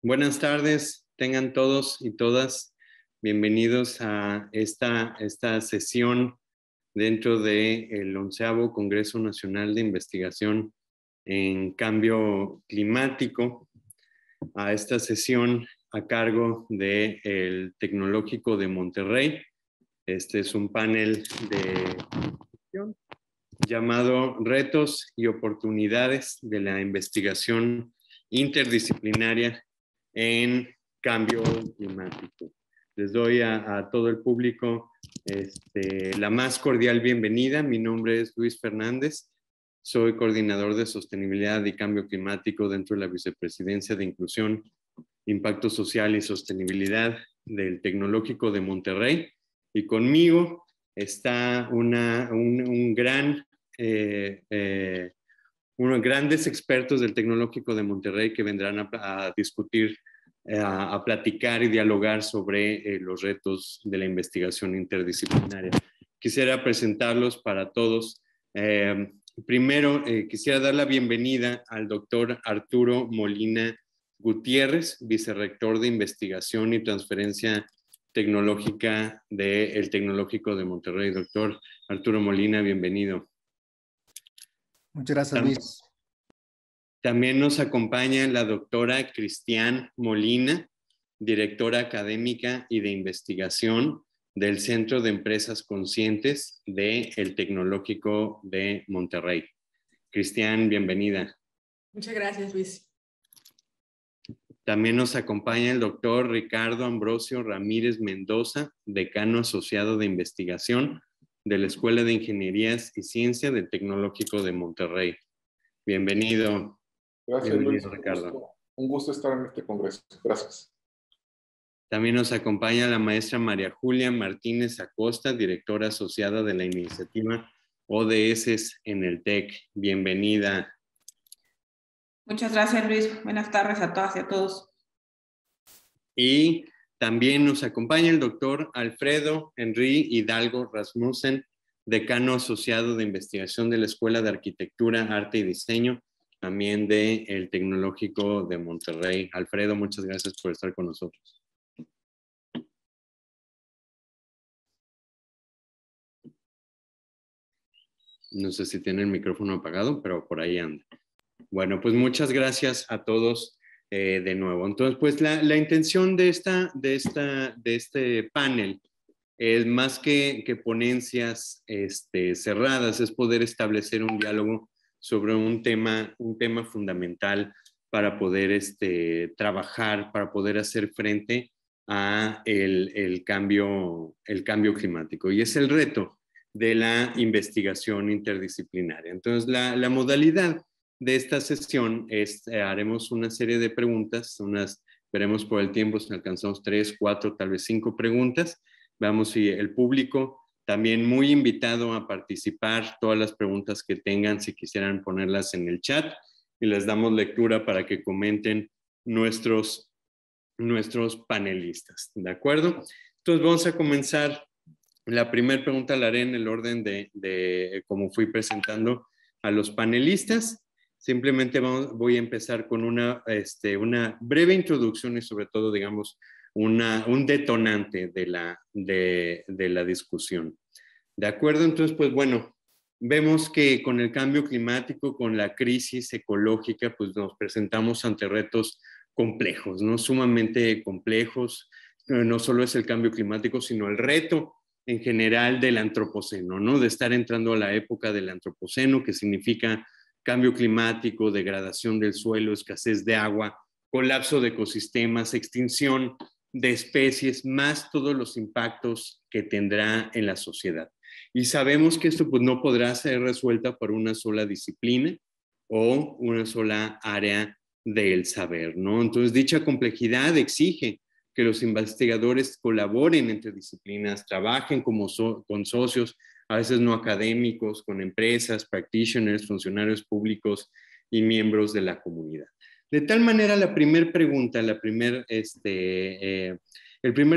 Buenas tardes, tengan todos y todas bienvenidos a esta sesión dentro del 11º Congreso Nacional de Investigación en Cambio Climático, a esta sesión a cargo del Tecnológico de Monterrey. Este es un panel de llamado Retos y Oportunidades de la Investigación Interdisciplinaria en Cambio Climático. Les doy a todo el público la más cordial bienvenida. Mi nombre es Luis Fernández. Soy coordinador de Sostenibilidad y Cambio Climático dentro de la Vicepresidencia de Inclusión, Impacto Social y Sostenibilidad del Tecnológico de Monterrey. Y conmigo está unos grandes expertos del Tecnológico de Monterrey que vendrán a discutir, a platicar y dialogar sobre los retos de la investigación interdisciplinaria. Quisiera presentarlos para todos. Primero, quisiera dar la bienvenida al doctor Arturo Molina Gutiérrez, vicerrector de Investigación y Transferencia Tecnológica del Tecnológico de Monterrey. Doctor Arturo Molina, bienvenido. Muchas gracias, Luis. También nos acompaña la doctora Cristian Molina, directora académica y de investigación del Centro de Empresas Conscientes del Tecnológico de Monterrey. Cristian, bienvenida. Muchas gracias, Luis. También nos acompaña el doctor Ricardo Ambrosio Ramírez Mendoza, decano asociado de investigación de la Escuela de Ingenierías y Ciencia del Tecnológico de Monterrey. Bienvenido. Gracias, Bienvenido, Luis. Ricardo. Un gusto estar en este congreso. Gracias. También nos acompaña la maestra María Julia Martínez Acosta, directora asociada de la iniciativa ODS en el TEC. Bienvenida. Muchas gracias, Luis. Buenas tardes a todas y a todos. Y también nos acompaña el doctor Alfredo Henry Hidalgo Rasmussen, decano asociado de investigación de la Escuela de Arquitectura, Arte y Diseño, también del Tecnológico de Monterrey. Alfredo, muchas gracias por estar con nosotros. No sé si tiene el micrófono apagado, pero por ahí anda. Bueno, pues muchas gracias a todos de nuevo. Entonces, pues la intención de este panel es más que ponencias cerradas, es poder establecer un diálogo sobre un tema fundamental para poder trabajar, para poder hacer frente a el cambio climático. Y es el reto de la investigación interdisciplinaria. Entonces, la modalidad de esta sesión es, haremos una serie de preguntas, veremos por el tiempo si alcanzamos 3, 4, tal vez 5 preguntas. Veamos si el público también muy invitado a participar, todas las preguntas que tengan, si quisieran ponerlas en el chat y les damos lectura para que comenten nuestros panelistas, ¿de acuerdo? Entonces vamos a comenzar. La primera pregunta la haré en el orden de cómo fui presentando a los panelistas. Simplemente voy a empezar con una breve introducción y sobre todo, digamos, un detonante de la discusión. ¿De acuerdo? Entonces, pues bueno, vemos que con el cambio climático, con la crisis ecológica, pues nos presentamos ante retos complejos, ¿no? Sumamente complejos. No solo es el cambio climático, sino el reto en general del antropoceno, ¿no? De estar entrando a la época del antropoceno, que significa cambio climático, degradación del suelo, escasez de agua, colapso de ecosistemas, extinción de especies, más todos los impactos que tendrá en la sociedad. Y sabemos que esto pues, no podrá ser resuelta por una sola disciplina o una sola área del saber, ¿no? Entonces, dicha complejidad exige que los investigadores colaboren entre disciplinas, trabajen con socios, a veces no académicos, con empresas, practitioners, funcionarios públicos y miembros de la comunidad. De tal manera, la primera pregunta, el primer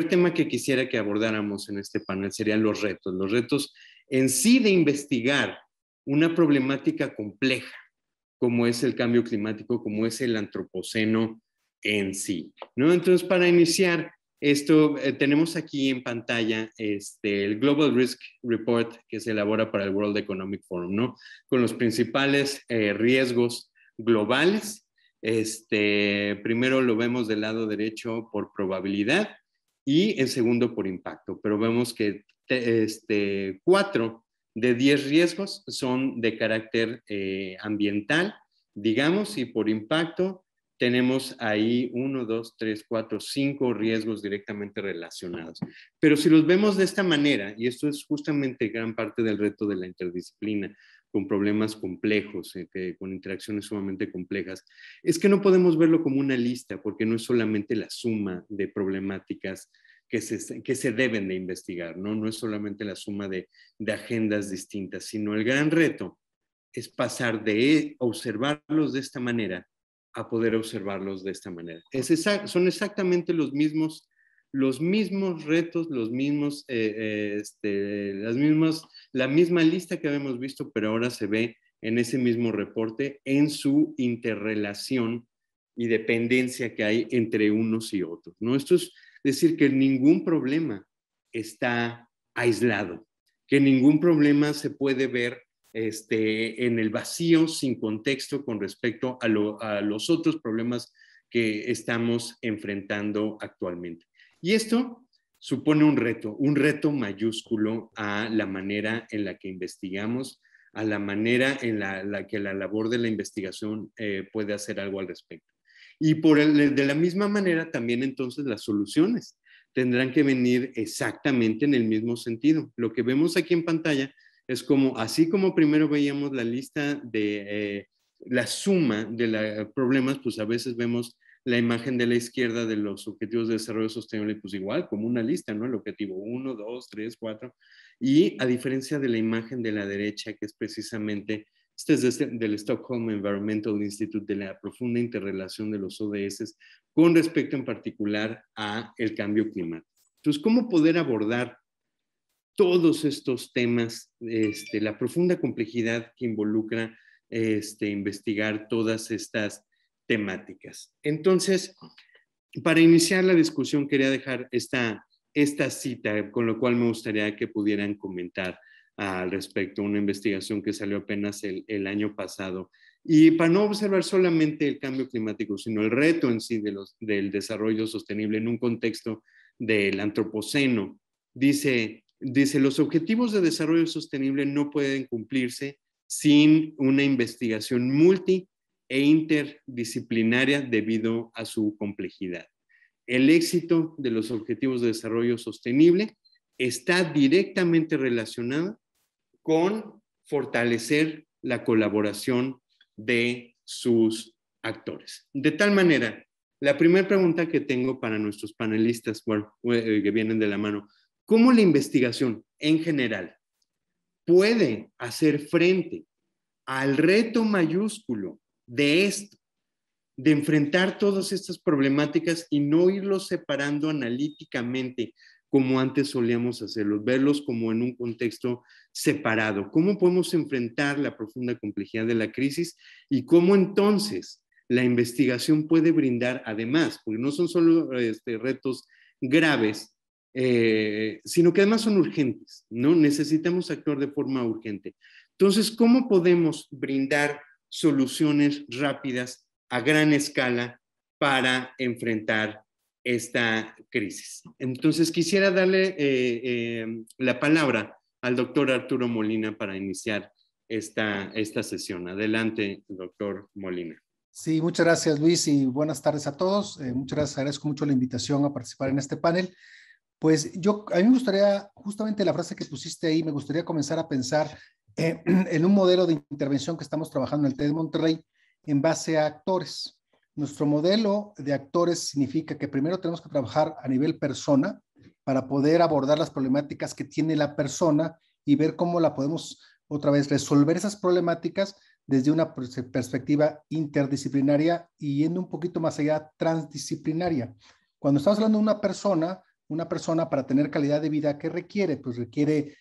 tema que quisiera que abordáramos en este panel serían los retos en sí de investigar una problemática compleja, como es el cambio climático, como es el antropoceno, en sí, ¿no? Entonces, para iniciar esto, tenemos aquí en pantalla el Global Risk Report que se elabora para el World Economic Forum, ¿no? Con los principales riesgos globales. Primero lo vemos del lado derecho por probabilidad y en segundo por impacto, pero vemos que 4 de 10 riesgos son de carácter ambiental, digamos, y por impacto tenemos ahí 1, 2, 3, 4, 5 riesgos directamente relacionados. Pero si los vemos de esta manera, y esto es justamente gran parte del reto de la interdisciplina, con problemas complejos, con interacciones sumamente complejas, es que no podemos verlo como una lista, porque no es solamente la suma de problemáticas que se deben de investigar, ¿no? No es solamente la suma de agendas distintas, sino el gran reto es pasar de observarlos de esta manera a poder observarlos de esta manera. Son exactamente los mismos retos, la misma lista que habíamos visto, pero ahora se ve en ese mismo reporte en su interrelación y dependencia que hay entre unos y otros, ¿no? Esto es decir que ningún problema está aislado, que ningún problema se puede ver en el vacío, sin contexto con respecto a los otros problemas que estamos enfrentando actualmente. Y esto supone un reto mayúsculo a la manera en la que investigamos, a la manera en la que la labor de la investigación puede hacer algo al respecto. Y de la misma manera también entonces las soluciones tendrán que venir exactamente en el mismo sentido. Lo que vemos aquí en pantalla es como, así como primero veíamos la lista de la suma de los problemas, pues a veces vemos la imagen de la izquierda de los objetivos de desarrollo sostenible, pues igual, como una lista, ¿no? El objetivo 1, 2, 3, 4. Y a diferencia de la imagen de la derecha, que es precisamente, este es del Stockholm Environmental Institute, de la profunda interrelación de los ODS con respecto en particular a el cambio climático. Entonces, ¿cómo poder abordar todos estos temas, la profunda complejidad que involucra investigar todas estas temáticas? Entonces, para iniciar la discusión, quería dejar esta cita, con lo cual me gustaría que pudieran comentar al respecto, una investigación que salió apenas el año pasado. Y para no observar solamente el cambio climático, sino el reto en sí del desarrollo sostenible en un contexto del antropoceno, dice, los objetivos de desarrollo sostenible no pueden cumplirse sin una investigación multi e interdisciplinaria debido a su complejidad. El éxito de los objetivos de desarrollo sostenible está directamente relacionado con fortalecer la colaboración de sus actores. De tal manera, la primera pregunta que tengo para nuestros panelistas, bueno, que vienen de la mano, ¿cómo la investigación en general puede hacer frente al reto mayúsculo de esto, de enfrentar todas estas problemáticas y no irlos separando analíticamente como antes solíamos hacerlo, verlos como en un contexto separado? ¿Cómo podemos enfrentar la profunda complejidad de la crisis y cómo entonces la investigación puede brindar, además, porque no son solo retos graves, sino que además son urgentes, ¿no? Necesitamos actuar de forma urgente. Entonces, ¿cómo podemos brindar soluciones rápidas a gran escala para enfrentar esta crisis? Entonces, quisiera darle la palabra al doctor Arturo Molina para iniciar esta sesión. Adelante, doctor Molina. Sí, muchas gracias, Luis, y buenas tardes a todos. Muchas gracias, agradezco mucho la invitación a participar en este panel. Pues a mí me gustaría, justamente la frase que pusiste ahí, me gustaría comenzar a pensar en un modelo de intervención que estamos trabajando en el TED de Monterrey en base a actores. Nuestro modelo de actores significa que primero tenemos que trabajar a nivel persona para poder abordar las problemáticas que tiene la persona y ver cómo la podemos otra vez resolver esas problemáticas desde una perspectiva interdisciplinaria y yendo un poquito más allá, transdisciplinaria. Cuando estamos hablando de una persona para tener calidad de vida, ¿qué requiere? Pues requiere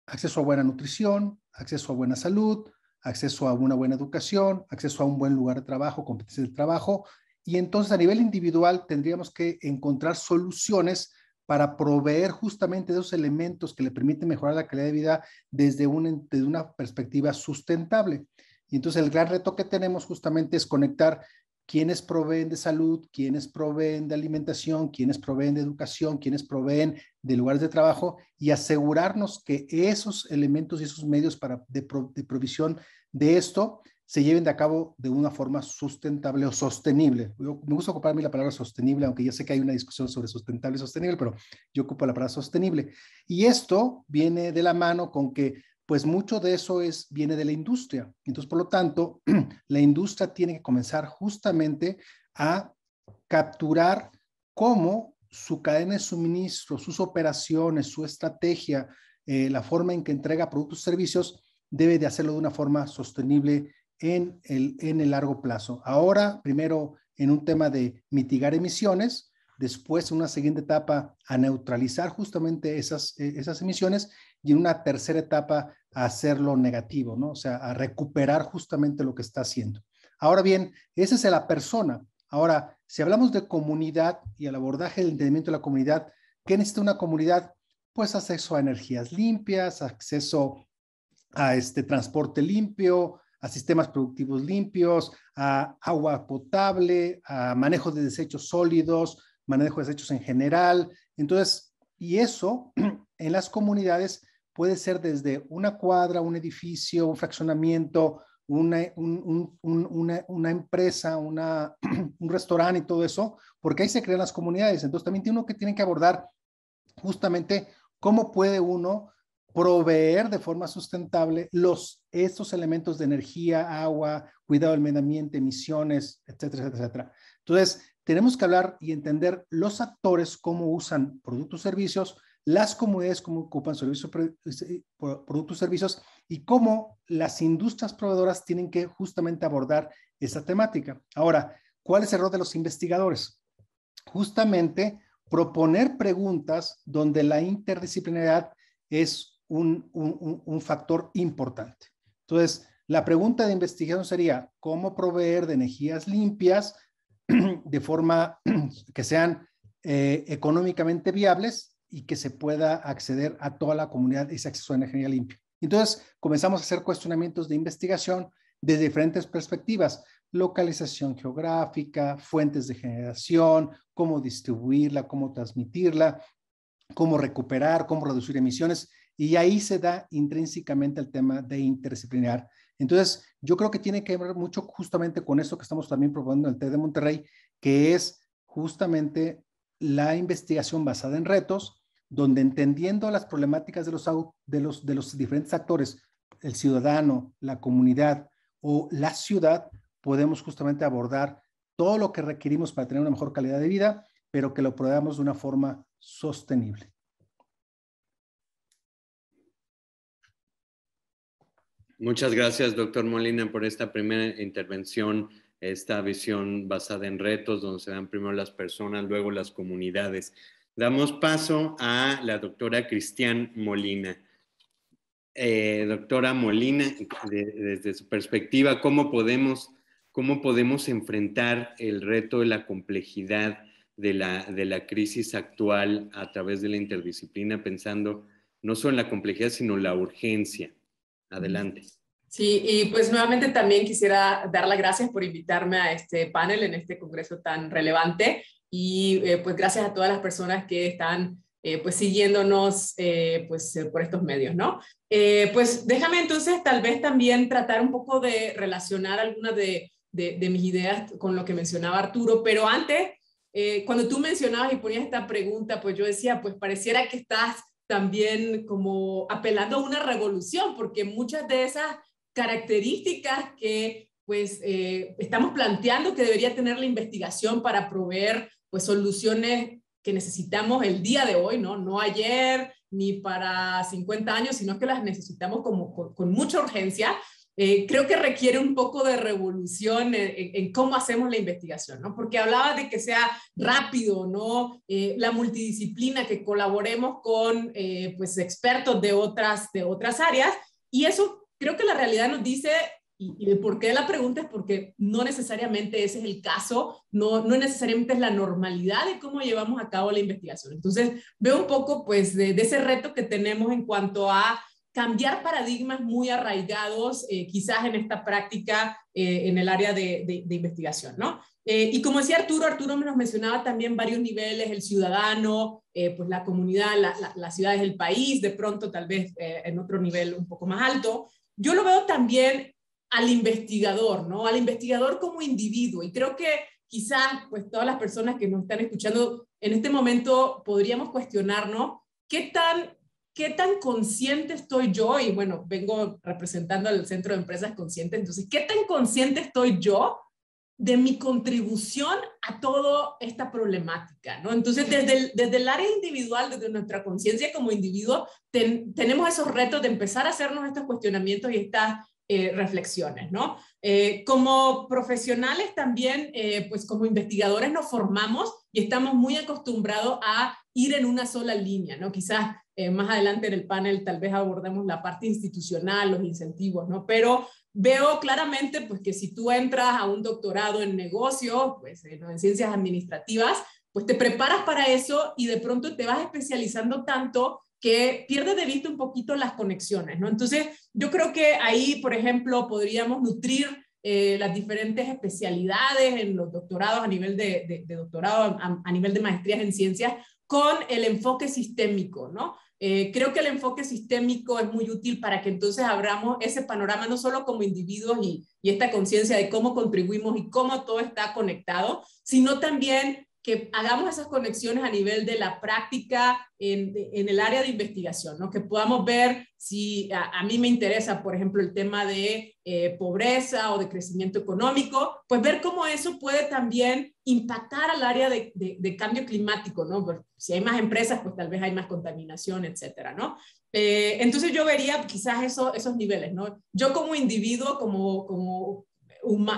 acceso a buena nutrición, acceso a buena salud, acceso a una buena educación, acceso a un buen lugar de trabajo, competencias de trabajo Y entonces a nivel individual tendríamos que encontrar soluciones para proveer justamente de esos elementos que le permiten mejorar la calidad de vida desde una perspectiva sustentable. Y entonces el gran reto que tenemos justamente es conectar quienes proveen de salud, quienes proveen de alimentación, quienes proveen de educación, quienes proveen de lugares de trabajo y asegurarnos que esos elementos y esos medios de provisión de esto se lleven a cabo de una forma sustentable o sostenible. Me gusta ocupar a mí la palabra sostenible, aunque ya sé que hay una discusión sobre sustentable y sostenible, pero yo ocupo la palabra sostenible. Y esto viene de la mano con que pues mucho de eso viene de la industria. Entonces, por lo tanto, la industria tiene que comenzar justamente a capturar cómo su cadena de suministro, sus operaciones, su estrategia, la forma en que entrega productos y servicios, debe de hacerlo de una forma sostenible en el largo plazo. Ahora, primero, en un tema de mitigar emisiones, después, en una siguiente etapa, a neutralizar justamente esas emisiones, y en una tercera etapa a hacerlo negativo, ¿no? O sea, a recuperar justamente lo que está haciendo. Ahora bien, esa es la persona. Ahora, si hablamos de comunidad y el abordaje del entendimiento de la comunidad, ¿qué necesita una comunidad? Pues acceso a energías limpias, acceso a transporte limpio, a sistemas productivos limpios, a agua potable, a manejo de desechos sólidos, manejo de desechos en general. Entonces, y eso en las comunidades puede ser desde una cuadra, un edificio, un fraccionamiento, una empresa, un restaurante y todo eso, porque ahí se crean las comunidades. Entonces también tiene que abordar justamente cómo puede uno proveer de forma sustentable estos elementos de energía, agua, cuidado del medio ambiente, emisiones, etcétera, etcétera, etcétera. Entonces, tenemos que hablar y entender los actores, cómo usan productos y servicios, las comunidades cómo ocupan productos y servicios, y cómo las industrias proveedoras tienen que justamente abordar esa temática. Ahora, ¿cuál es el rol de los investigadores? Justamente proponer preguntas donde la interdisciplinaridad es un factor importante. Entonces, la pregunta de investigación sería, ¿cómo proveer de energías limpias de forma que sean económicamente viables y que se pueda acceder a toda la comunidad ese acceso a energía limpia? Entonces, comenzamos a hacer cuestionamientos de investigación desde diferentes perspectivas: localización geográfica, fuentes de generación, cómo distribuirla, cómo transmitirla, cómo recuperar, cómo reducir emisiones, y ahí se da intrínsecamente el tema de interdisciplinar. Entonces, yo creo que tiene que ver mucho justamente con eso que estamos también proponiendo en el TEC de Monterrey, que es justamente la investigación basada en retos, donde entendiendo las problemáticas de los diferentes actores, el ciudadano, la comunidad o la ciudad, podemos justamente abordar todo lo que requerimos para tener una mejor calidad de vida, pero que lo proveamos de una forma sostenible. Muchas gracias, doctor Molina, por esta primera intervención, esta visión basada en retos, donde se dan primero las personas, luego las comunidades. Damos paso a la doctora Cristian Molina. Doctora Molina, desde su perspectiva, ¿cómo podemos enfrentar el reto de la complejidad de la crisis actual a través de la interdisciplina, pensando no solo en la complejidad, sino la urgencia? Adelante. Sí, y pues nuevamente también quisiera dar las gracias por invitarme a este panel en este congreso tan relevante, y pues gracias a todas las personas que están pues siguiéndonos por estos medios, ¿no? Pues déjame entonces tal vez también tratar un poco de relacionar algunas de mis ideas con lo que mencionaba Arturo, pero antes, cuando tú mencionabas y ponías esta pregunta, pues yo decía, pues pareciera que estás también como apelando a una revolución, porque muchas de esas características que pues estamos planteando que debería tener la investigación para proveer pues soluciones que necesitamos el día de hoy, no ayer ni para 50 años, sino que las necesitamos con mucha urgencia. Creo que requiere un poco de revolución en cómo hacemos la investigación, ¿no? Porque hablaba de que sea rápido, ¿no? La multidisciplina, que colaboremos con pues expertos de otras áreas, y eso creo que la realidad nos dice Y el porqué de la pregunta es porque no necesariamente ese es el caso, no necesariamente es la normalidad de cómo llevamos a cabo la investigación. Entonces, veo un poco pues de ese reto que tenemos en cuanto a cambiar paradigmas muy arraigados, quizás en esta práctica en el área de investigación, ¿no? Y como decía Arturo nos mencionaba también varios niveles, el ciudadano, pues la comunidad, las ciudades del país, de pronto tal vez en otro nivel un poco más alto. Yo lo veo también al investigador, ¿no? Al investigador como individuo. Y creo que quizás, pues todas las personas que nos están escuchando en este momento podríamos cuestionarnos qué tan consciente estoy yo, y bueno, vengo representando al Centro de Empresas Conscientes, entonces, ¿qué tan consciente estoy yo de mi contribución a toda esta problemática, ¿no? Entonces, desde el área individual, desde nuestra conciencia como individuo, tenemos esos retos de empezar a hacernos estos cuestionamientos y estas reflexiones, ¿no? Como profesionales también, pues como investigadores nos formamos y estamos muy acostumbrados a ir en una sola línea, ¿no? Quizás más adelante en el panel tal vez abordemos la parte institucional, los incentivos, ¿no? Pero veo claramente pues que si tú entras a un doctorado en negocios, pues en ciencias administrativas, pues te preparas para eso y de pronto te vas especializando tanto que pierdes de vista un poquito las conexiones, ¿no? Entonces, yo creo que ahí, por ejemplo, podríamos nutrir las diferentes especialidades en los doctorados a nivel de doctorado, a nivel de maestrías en ciencias, con el enfoque sistémico, ¿no? Creo que el enfoque sistémico es muy útil para que entonces abramos ese panorama no solo como individuos y esta conciencia de cómo contribuimos y cómo todo está conectado, sino también que hagamos esas conexiones a nivel de la práctica en el área de investigación, ¿no? Que podamos ver si a mí me interesa, por ejemplo, el tema de pobreza o de crecimiento económico, pues ver cómo eso puede también impactar al área de cambio climático, ¿no? Porque si hay más empresas, pues tal vez hay más contaminación, etcétera, ¿no? Entonces yo vería quizás esos niveles, ¿no? Yo como individuo, como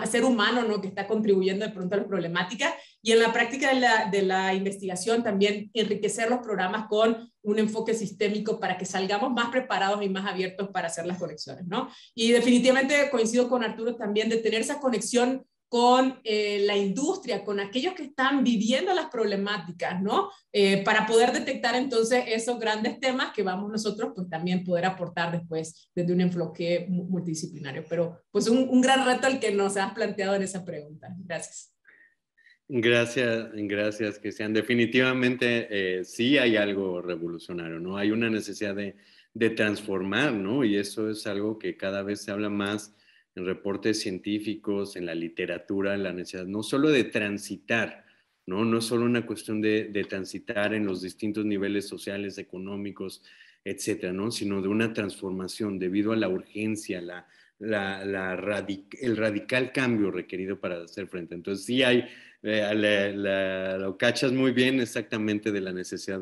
ser humano, ¿no? Que está contribuyendo de pronto a las problemáticas, y en la práctica de la investigación también enriquecer los programas con un enfoque sistémico para que salgamos más preparados y más abiertos para hacer las conexiones, ¿no? Y definitivamente coincido con Arturo también de tener esa conexión con la industria, con aquellos que están viviendo las problemáticas, ¿no? Para poder detectar entonces esos grandes temas que vamos nosotros pues también poder aportar después desde un enfoque multidisciplinario. Pero pues un gran reto el que nos has planteado en esa pregunta. Gracias. Gracias, Cristian. Definitivamente sí hay algo revolucionario, ¿no? Hay una necesidad de transformar, ¿no? Y eso es algo que cada vez se habla más en reportes científicos, en la literatura, en la necesidad no solo de transitar, ¿no? No es solo una cuestión de transitar en los distintos niveles sociales, económicos, etcétera, ¿no? Sino de una transformación debido a la urgencia, el radical cambio requerido para hacer frente. Entonces sí hay, lo cachas muy bien exactamente de la necesidad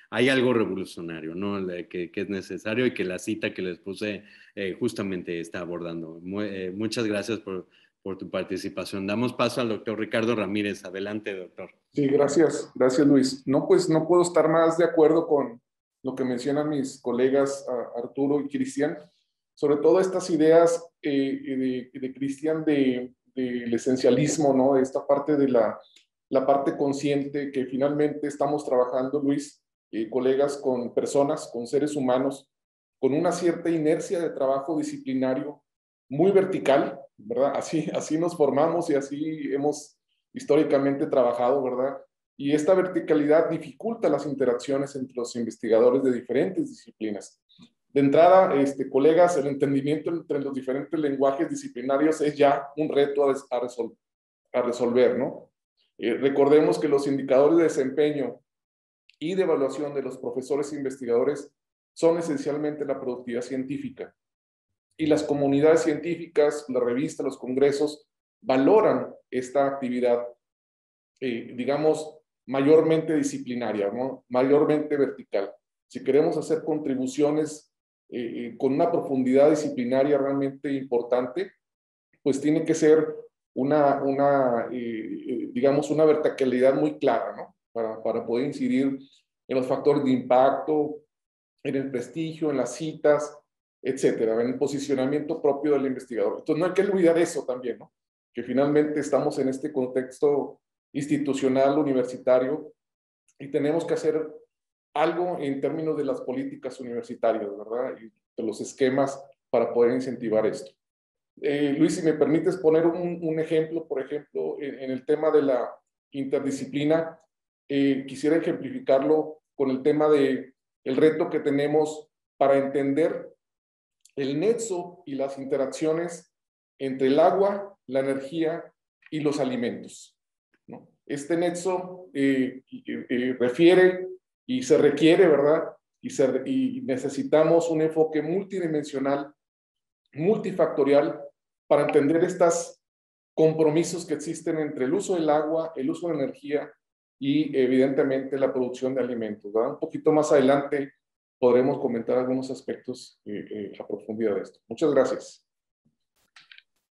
hay algo revolucionario, ¿no? Que es necesario y que la cita que les puse justamente está abordando. Muchas gracias por tu participación. Damos paso al doctor Ricardo Ramírez. Adelante, doctor. Sí, gracias Luis. No, pues no puedo estar más de acuerdo con lo que mencionan mis colegas Arturo y Cristian, sobre todo estas ideas de Cristian del esencialismo, ¿no? De esta parte de la parte consciente que finalmente estamos trabajando, Luis, colegas, con personas, con seres humanos, con una cierta inercia de trabajo disciplinario muy vertical, ¿verdad? Así nos formamos y así hemos históricamente trabajado, ¿verdad? Y esta verticalidad dificulta las interacciones entre los investigadores de diferentes disciplinas. De entrada, colegas, el entendimiento entre los diferentes lenguajes disciplinarios es ya un reto a resolver, ¿no? Recordemos que los indicadores de desempeño y de evaluación de los profesores e investigadores son esencialmente la productividad científica. Y las comunidades científicas, la revista, los congresos, valoran esta actividad, digamos, mayormente disciplinaria, ¿no? Mayormente vertical. Si queremos hacer contribuciones con una profundidad disciplinaria realmente importante, pues tiene que ser digamos, una verticalidad muy clara, ¿no? Para poder incidir en los factores de impacto, en el prestigio, en las citas, etcétera, en el posicionamiento propio del investigador. Entonces no hay que olvidar eso también, ¿no? Que finalmente estamos en este contexto institucional, universitario, y tenemos que hacer algo en términos de las políticas universitarias, ¿verdad? Y de los esquemas para poder incentivar esto. Luis, si me permites poner un ejemplo, por ejemplo, en el tema de la interdisciplina, quisiera ejemplificarlo con el tema de el reto que tenemos para entender el nexo y las interacciones entre el agua, la energía y los alimentos, ¿no? Este nexo refiere y se requiere, ¿verdad? Y necesitamos un enfoque multidimensional, multifactorial, para entender estos compromisos que existen entre el uso del agua, el uso de la energía y evidentemente la producción de alimentos, ¿verdad? Un poquito más adelante podremos comentar algunos aspectos a profundidad de esto. Muchas gracias.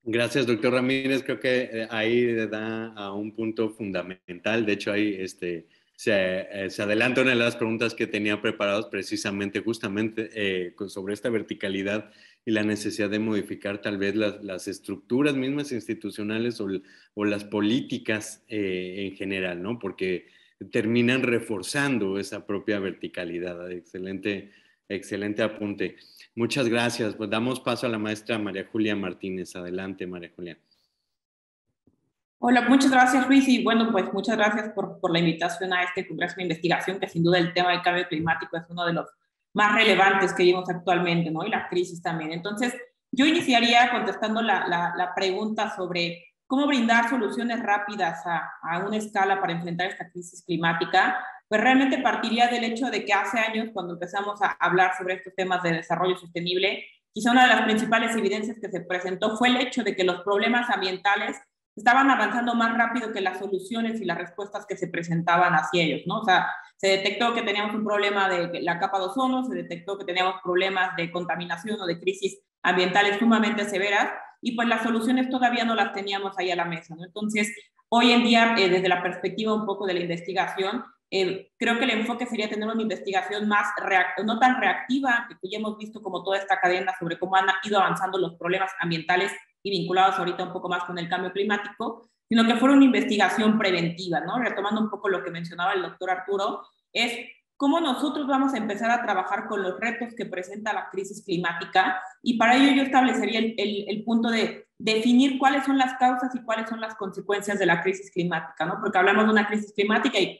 Gracias, doctor Ramírez. Creo que ahí da a un punto fundamental. De hecho, ahí se adelanta una de las preguntas que tenía preparadas precisamente, justamente sobre esta verticalidad y la necesidad de modificar tal vez las estructuras mismas institucionales o las políticas en general, ¿no? Porque terminan reforzando esa propia verticalidad. Excelente, excelente apunte. Muchas gracias. Pues damos paso a la maestra María Julia Martínez. Adelante, María Julia. Hola, muchas gracias, Luis. Y bueno, pues muchas gracias por la invitación a este congreso de investigación, que sin duda el tema del cambio climático es uno de los más relevantes que vivimos actualmente, ¿no? Y la crisis también. Entonces, yo iniciaría contestando la pregunta sobre cómo brindar soluciones rápidas a una escala para enfrentar esta crisis climática. Pues realmente partiría del hecho de que hace años, cuando empezamos a hablar sobre estos temas de desarrollo sostenible, quizá una de las principales evidencias que se presentó fue el hecho de que los problemas ambientales estaban avanzando más rápido que las soluciones y las respuestas que se presentaban hacia ellos, ¿no? O sea, se detectó que teníamos un problema de la capa de ozono, se detectó que teníamos problemas de contaminación o de crisis ambientales sumamente severas, y pues las soluciones todavía no las teníamos ahí a la mesa, ¿no? Entonces, hoy en día, desde la perspectiva un poco de la investigación, creo que el enfoque sería tener una investigación más no tan reactiva, que ya hemos visto como toda esta cadena sobre cómo han ido avanzando los problemas ambientales y vinculados ahorita un poco más con el cambio climático, sino que fuera una investigación preventiva, ¿no? Retomando un poco lo que mencionaba el doctor Arturo, es cómo nosotros vamos a empezar a trabajar con los retos que presenta la crisis climática, y para ello yo establecería el punto de definir cuáles son las causas y cuáles son las consecuencias de la crisis climática, ¿no? Porque hablamos de una crisis climática y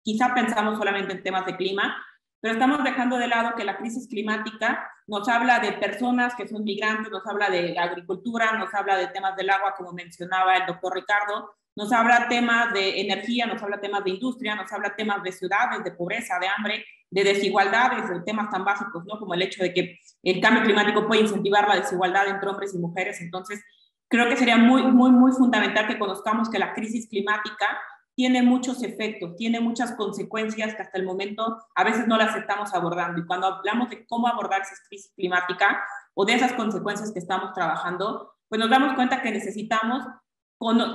quizá pensamos solamente en temas de clima, pero estamos dejando de lado que la crisis climática nos habla de personas que son migrantes, nos habla de agricultura, nos habla de temas del agua, como mencionaba el doctor Ricardo, nos habla temas de energía, nos habla temas de industria, nos habla temas de ciudades, de pobreza, de hambre, de desigualdades, de temas tan básicos, ¿no? Como el hecho de que el cambio climático puede incentivar la desigualdad entre hombres y mujeres. Entonces, creo que sería muy, muy, muy fundamental que conozcamos que la crisis climática tiene muchos efectos, tiene muchas consecuencias que hasta el momento a veces no las estamos abordando. Y cuando hablamos de cómo abordar esa crisis climática o de esas consecuencias que estamos trabajando, pues nos damos cuenta que necesitamos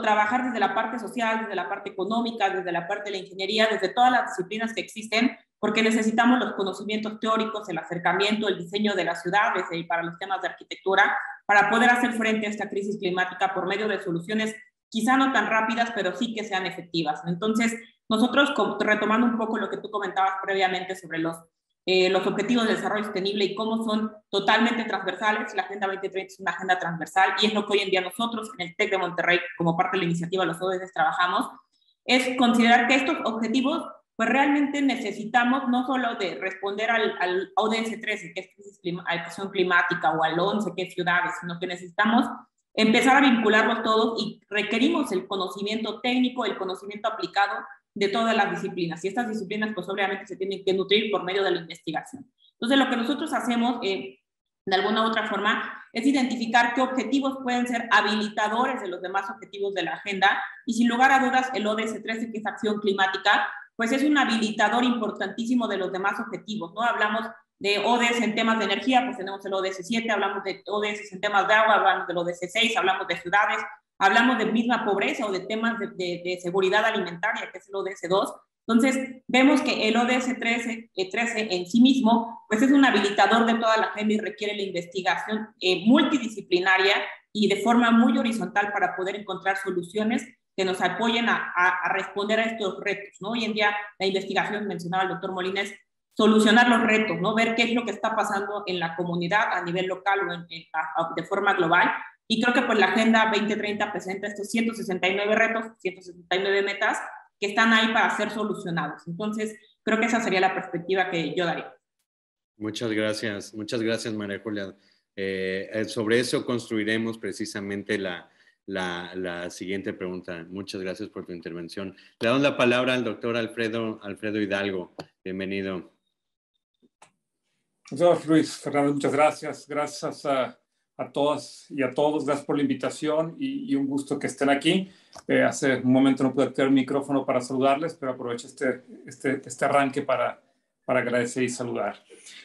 trabajar desde la parte social, desde la parte económica, desde la parte de la ingeniería, desde todas las disciplinas que existen, porque necesitamos los conocimientos teóricos, el acercamiento, el diseño de las ciudades y para los temas de arquitectura, para poder hacer frente a esta crisis climática por medio de soluciones quizá no tan rápidas, pero sí que sean efectivas. Entonces, nosotros, retomando un poco lo que tú comentabas previamente sobre los objetivos de desarrollo sostenible y cómo son totalmente transversales, la Agenda 2030 es una agenda transversal y es lo que hoy en día nosotros en el TEC de Monterrey, como parte de la iniciativa Los ODS, trabajamos, es considerar que estos objetivos, pues realmente necesitamos no solo de responder al ODS 13, que es adaptación climática, o al 11, que es ciudades, sino que necesitamos empezar a vincularlos todos y requerimos el conocimiento técnico, el conocimiento aplicado de todas las disciplinas. Y estas disciplinas, pues obviamente se tienen que nutrir por medio de la investigación. Entonces, lo que nosotros hacemos, de alguna u otra forma, es identificar qué objetivos pueden ser habilitadores de los demás objetivos de la agenda. Y sin lugar a dudas, el ODS 13, que es acción climática, pues es un habilitador importantísimo de los demás objetivos, ¿no? Hablamos de ODS en temas de energía, pues tenemos el ODS 7, hablamos de ODS en temas de agua, hablamos del ODS 6, hablamos de ciudades, hablamos de misma pobreza o de temas de seguridad alimentaria, que es el ODS 2. Entonces, vemos que el ODS 13 en sí mismo pues es un habilitador de toda la agenda y requiere la investigación multidisciplinaria y de forma muy horizontal para poder encontrar soluciones que nos apoyen a responder a estos retos, ¿no? Hoy en día la investigación, mencionaba el doctor Molina, es solucionar los retos, ¿no? Ver qué es lo que está pasando en la comunidad a nivel local o de forma global. Y creo que pues la Agenda 2030 presenta estos 169 retos, 169 metas que están ahí para ser solucionados. Entonces, creo que esa sería la perspectiva que yo daría. Muchas gracias, María Julia. Sobre eso construiremos precisamente la siguiente pregunta. Muchas gracias por tu intervención. Le damos la palabra al doctor Alfredo Hidalgo. Bienvenido. Doctor Luis Fernando, muchas gracias. Gracias a todas y a todos. Gracias por la invitación y un gusto que estén aquí. Hace un momento no pude activar el micrófono para saludarles, pero aprovecho este arranque para agradecer y saludar.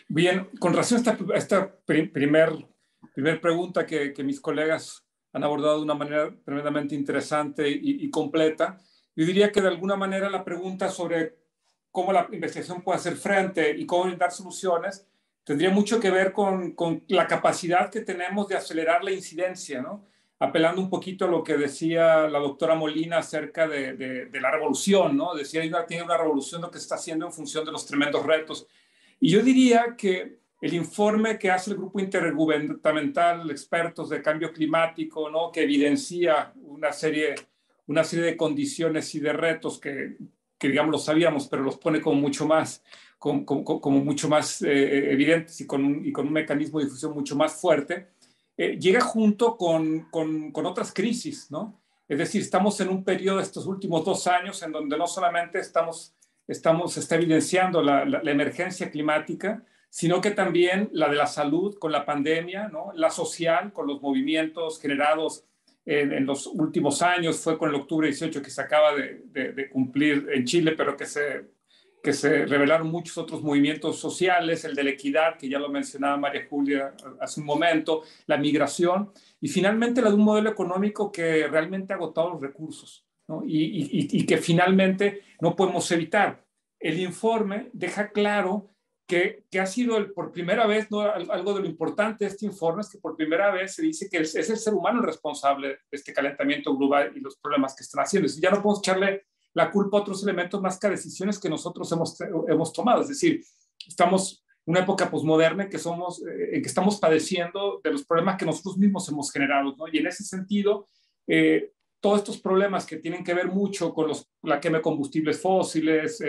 Bien, con relación a esta primer pregunta que mis colegas han abordado de una manera tremendamente interesante y completa, yo diría que de alguna manera la pregunta sobre cómo la investigación puede hacer frente y cómo brindar soluciones tendría mucho que ver con la capacidad que tenemos de acelerar la incidencia, ¿no? Apelando un poquito a lo que decía la doctora Molina acerca de la revolución, ¿no? Decía, tiene una revolución lo que se está haciendo en función de los tremendos retos. Y yo diría que el informe que hace el grupo intergubernamental, expertos de cambio climático, ¿no? Que evidencia una serie de condiciones y de retos que digamos, lo sabíamos, pero los pone como mucho más evidentes y con un mecanismo de difusión mucho más fuerte, llega junto con otras crisis, ¿no? Es decir, estamos en un periodo de estos últimos 2 años en donde no solamente se está evidenciando la emergencia climática, sino que también la de la salud con la pandemia, ¿no? La social con los movimientos generados en los últimos años, fue con el octubre 18 que se acaba de cumplir en Chile, pero que se revelaron muchos otros movimientos sociales, el de la equidad, que ya lo mencionaba María Julia hace un momento, la migración, y finalmente la de un modelo económico que realmente ha agotado los recursos, ¿no? y que finalmente no podemos evitar. El informe deja claro que ha sido por primera vez, ¿no? Algo de lo importante de este informe es que por primera vez se dice que es el ser humano el responsable de este calentamiento global y los problemas que están haciendo. Ya no podemos echarle la culpa a otros elementos más que a decisiones que nosotros hemos tomado. Es decir, estamos en una época posmoderna en que estamos padeciendo de los problemas que nosotros mismos hemos generado, ¿no? Y en ese sentido, todos estos problemas que tienen que ver mucho con la quema de combustibles fósiles,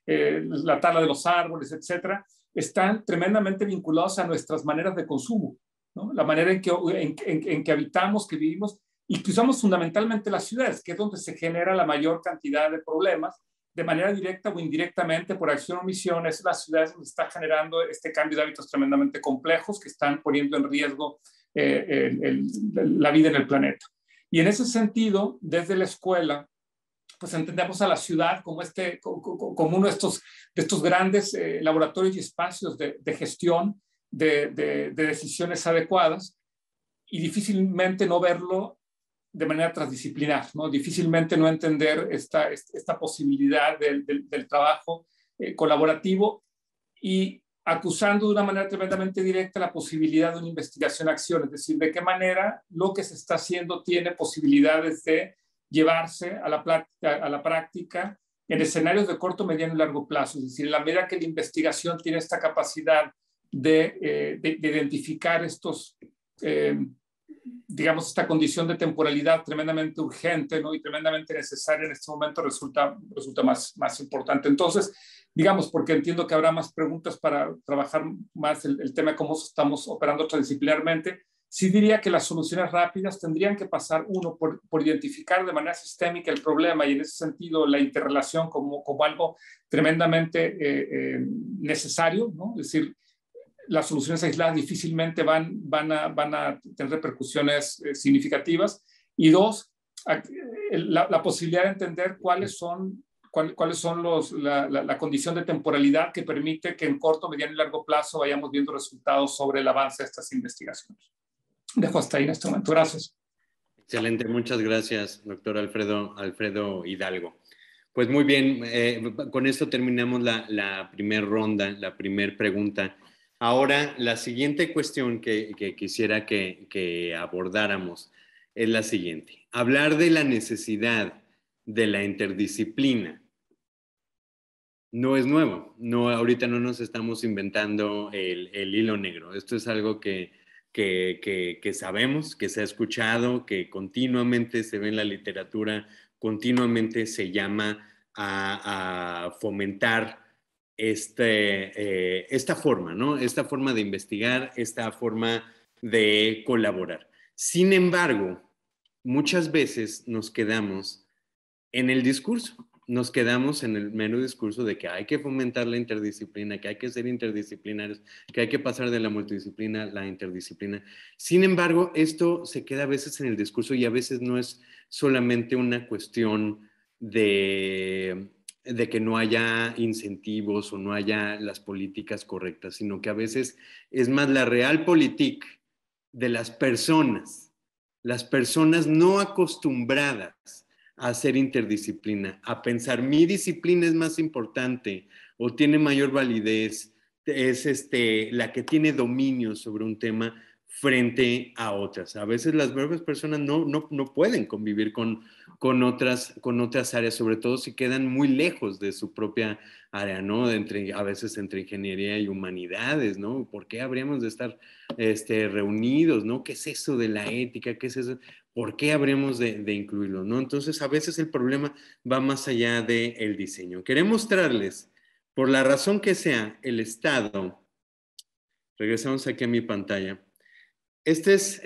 la tala de los árboles, etcétera, están tremendamente vinculados a nuestras maneras de consumo, ¿no? La manera en que habitamos, que vivimos, y que usamos fundamentalmente las ciudades, que es donde se genera la mayor cantidad de problemas, de manera directa o indirectamente, por acción o omisión. Es las ciudades donde está generando este cambio de hábitos tremendamente complejos que están poniendo en riesgo la vida en el planeta. Y en ese sentido, desde la escuela, pues entendemos a la ciudad como uno de estos grandes laboratorios y espacios de gestión de decisiones adecuadas, y difícilmente no verlo de manera transdisciplinar, ¿no? Difícilmente no entender esta posibilidad del trabajo colaborativo, y acusando de una manera tremendamente directa la posibilidad de una investigación-acción, es decir, de qué manera lo que se está haciendo tiene posibilidades de llevarse a la práctica en escenarios de corto, mediano y largo plazo. Es decir, en la medida que la investigación tiene esta capacidad de identificar digamos, esta condición de temporalidad tremendamente urgente, ¿no? Y tremendamente necesaria en este momento, resulta más importante. Entonces, digamos, porque entiendo que habrá más preguntas para trabajar más el tema de cómo estamos operando transdisciplinarmente, sí diría que las soluciones rápidas tendrían que pasar, uno, por identificar de manera sistémica el problema, y en ese sentido la interrelación como algo tremendamente necesario, ¿no? Es decir, las soluciones aisladas difícilmente van a tener repercusiones significativas. Y dos, la posibilidad de entender cuáles son la condición de temporalidad que permite que en corto, mediano y largo plazo vayamos viendo resultados sobre el avance de estas investigaciones. Dejo hasta ahí en este momento. Gracias. Excelente, muchas gracias, doctor Alfredo Hidalgo. Pues muy bien, con esto terminamos la primera ronda, la primera pregunta. Ahora, la siguiente cuestión que quisiera que abordáramos es la siguiente. Hablar de la necesidad de la interdisciplina no es nuevo. No, ahorita no nos estamos inventando el hilo negro. Esto es algo que sabemos, que se ha escuchado, que continuamente se ve en la literatura, continuamente se llama a fomentar esta forma, ¿no? Esta forma de investigar, esta forma de colaborar. Sin embargo, muchas veces nos quedamos en el discurso. Nos quedamos en el mero discurso de que hay que fomentar la interdisciplina, que hay que ser interdisciplinarios, que hay que pasar de la multidisciplina a la interdisciplina. Sin embargo, esto se queda a veces en el discurso y a veces no es solamente una cuestión de que no haya incentivos o no haya las políticas correctas, sino que a veces es más la realpolitik de las personas no acostumbradas a hacer interdisciplina, a pensar mi disciplina es más importante o tiene mayor validez, es la que tiene dominio sobre un tema frente a otras. A veces las propias personas no pueden convivir con otras áreas, sobre todo si quedan muy lejos de su propia área, ¿no? A veces entre ingeniería y humanidades, ¿no? ¿Por qué habríamos de estar reunidos, ¿no? ¿Qué es eso de la ética? ¿Qué es eso? ¿Por qué habríamos de incluirlo, ¿no? Entonces, a veces el problema va más allá del diseño. Queremos mostrarles, por la razón que sea, el Estado. Regresamos aquí a mi pantalla. Este es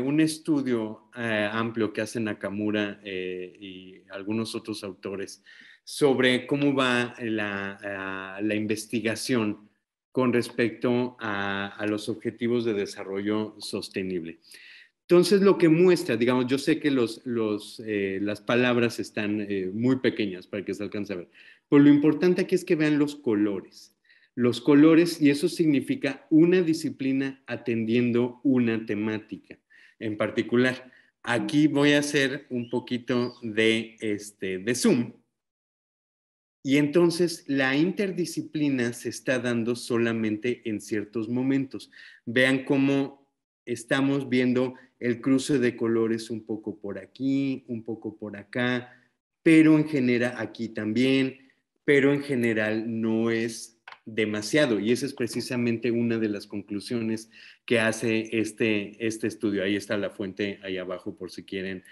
un estudio amplio que hace Nakamura y algunos otros autores sobre cómo va la investigación con respecto a los objetivos de desarrollo sostenible. Entonces, lo que muestra, digamos, yo sé que las palabras están muy pequeñas para que se alcance a ver, pero lo importante aquí es que vean los colores. Los colores, y eso significa una disciplina atendiendo una temática en particular. Aquí voy a hacer un poquito de zoom. Y entonces la interdisciplina se está dando solamente en ciertos momentos. Vean cómo estamos viendo el cruce de colores un poco por aquí, un poco por acá, pero en general aquí también, pero en general no es demasiado. Y esa es precisamente una de las conclusiones que hace este estudio. Ahí está la fuente ahí abajo por si quieren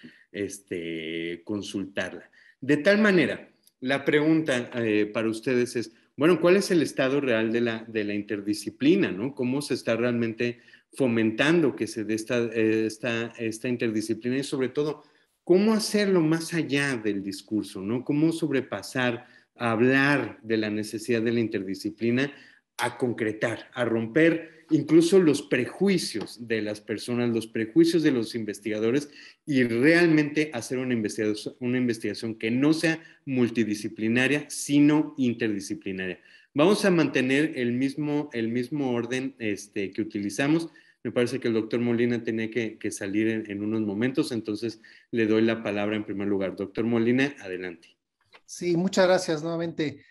consultarla. De tal manera, la pregunta para ustedes es, bueno, ¿cuál es el estado real de la interdisciplina, ¿no? ¿Cómo se está realmente fomentando que se dé esta interdisciplina y sobre todo, cómo hacerlo más allá del discurso, ¿no? ¿Cómo sobrepasar, a hablar de la necesidad de la interdisciplina, a concretar, a romper incluso los prejuicios de las personas, los prejuicios de los investigadores y realmente hacer una investigación que no sea multidisciplinaria, sino interdisciplinaria. Vamos a mantener el mismo orden que utilizamos. Me parece que el doctor Molina tenía que salir en unos momentos, entonces le doy la palabra en primer lugar. Doctor Molina, adelante. Sí, muchas gracias nuevamente.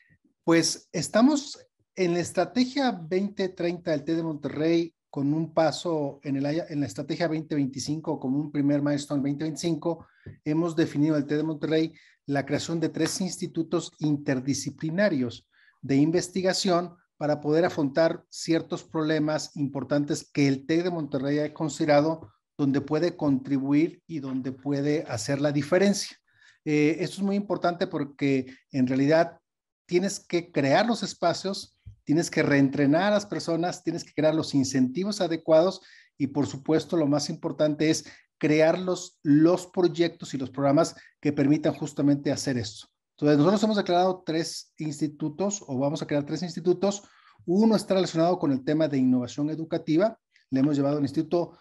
Pues estamos en la estrategia 2030 del TED de Monterrey con un paso en la estrategia 2025 como un primer milestone 2025. Hemos definido el TED de Monterrey la creación de 3 institutos interdisciplinarios de investigación para poder afrontar ciertos problemas importantes que el TED de Monterrey ha considerado donde puede contribuir y donde puede hacer la diferencia. Esto es muy importante porque en realidad tienes que crear los espacios, tienes que reentrenar a las personas, tienes que crear los incentivos adecuados y por supuesto lo más importante es crear los proyectos y los programas que permitan justamente hacer esto. Entonces nosotros hemos declarado 3 institutos o vamos a crear 3 institutos. Uno está relacionado con el tema de innovación educativa. Le hemos llevado al Instituto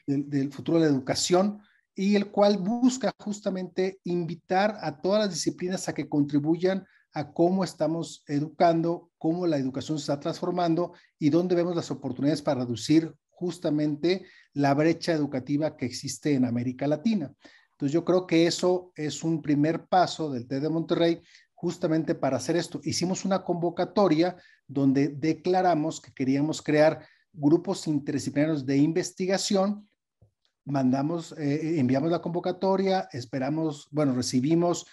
del Futuro de la Educación y el cual busca justamente invitar a todas las disciplinas a que contribuyan a cómo estamos educando, cómo la educación se está transformando y dónde vemos las oportunidades para reducir justamente la brecha educativa que existe en América Latina. Entonces yo creo que eso es un primer paso del TED de Monterrey justamente para hacer esto. Hicimos una convocatoria donde declaramos que queríamos crear grupos interdisciplinarios de investigación. Enviamos la convocatoria, recibimos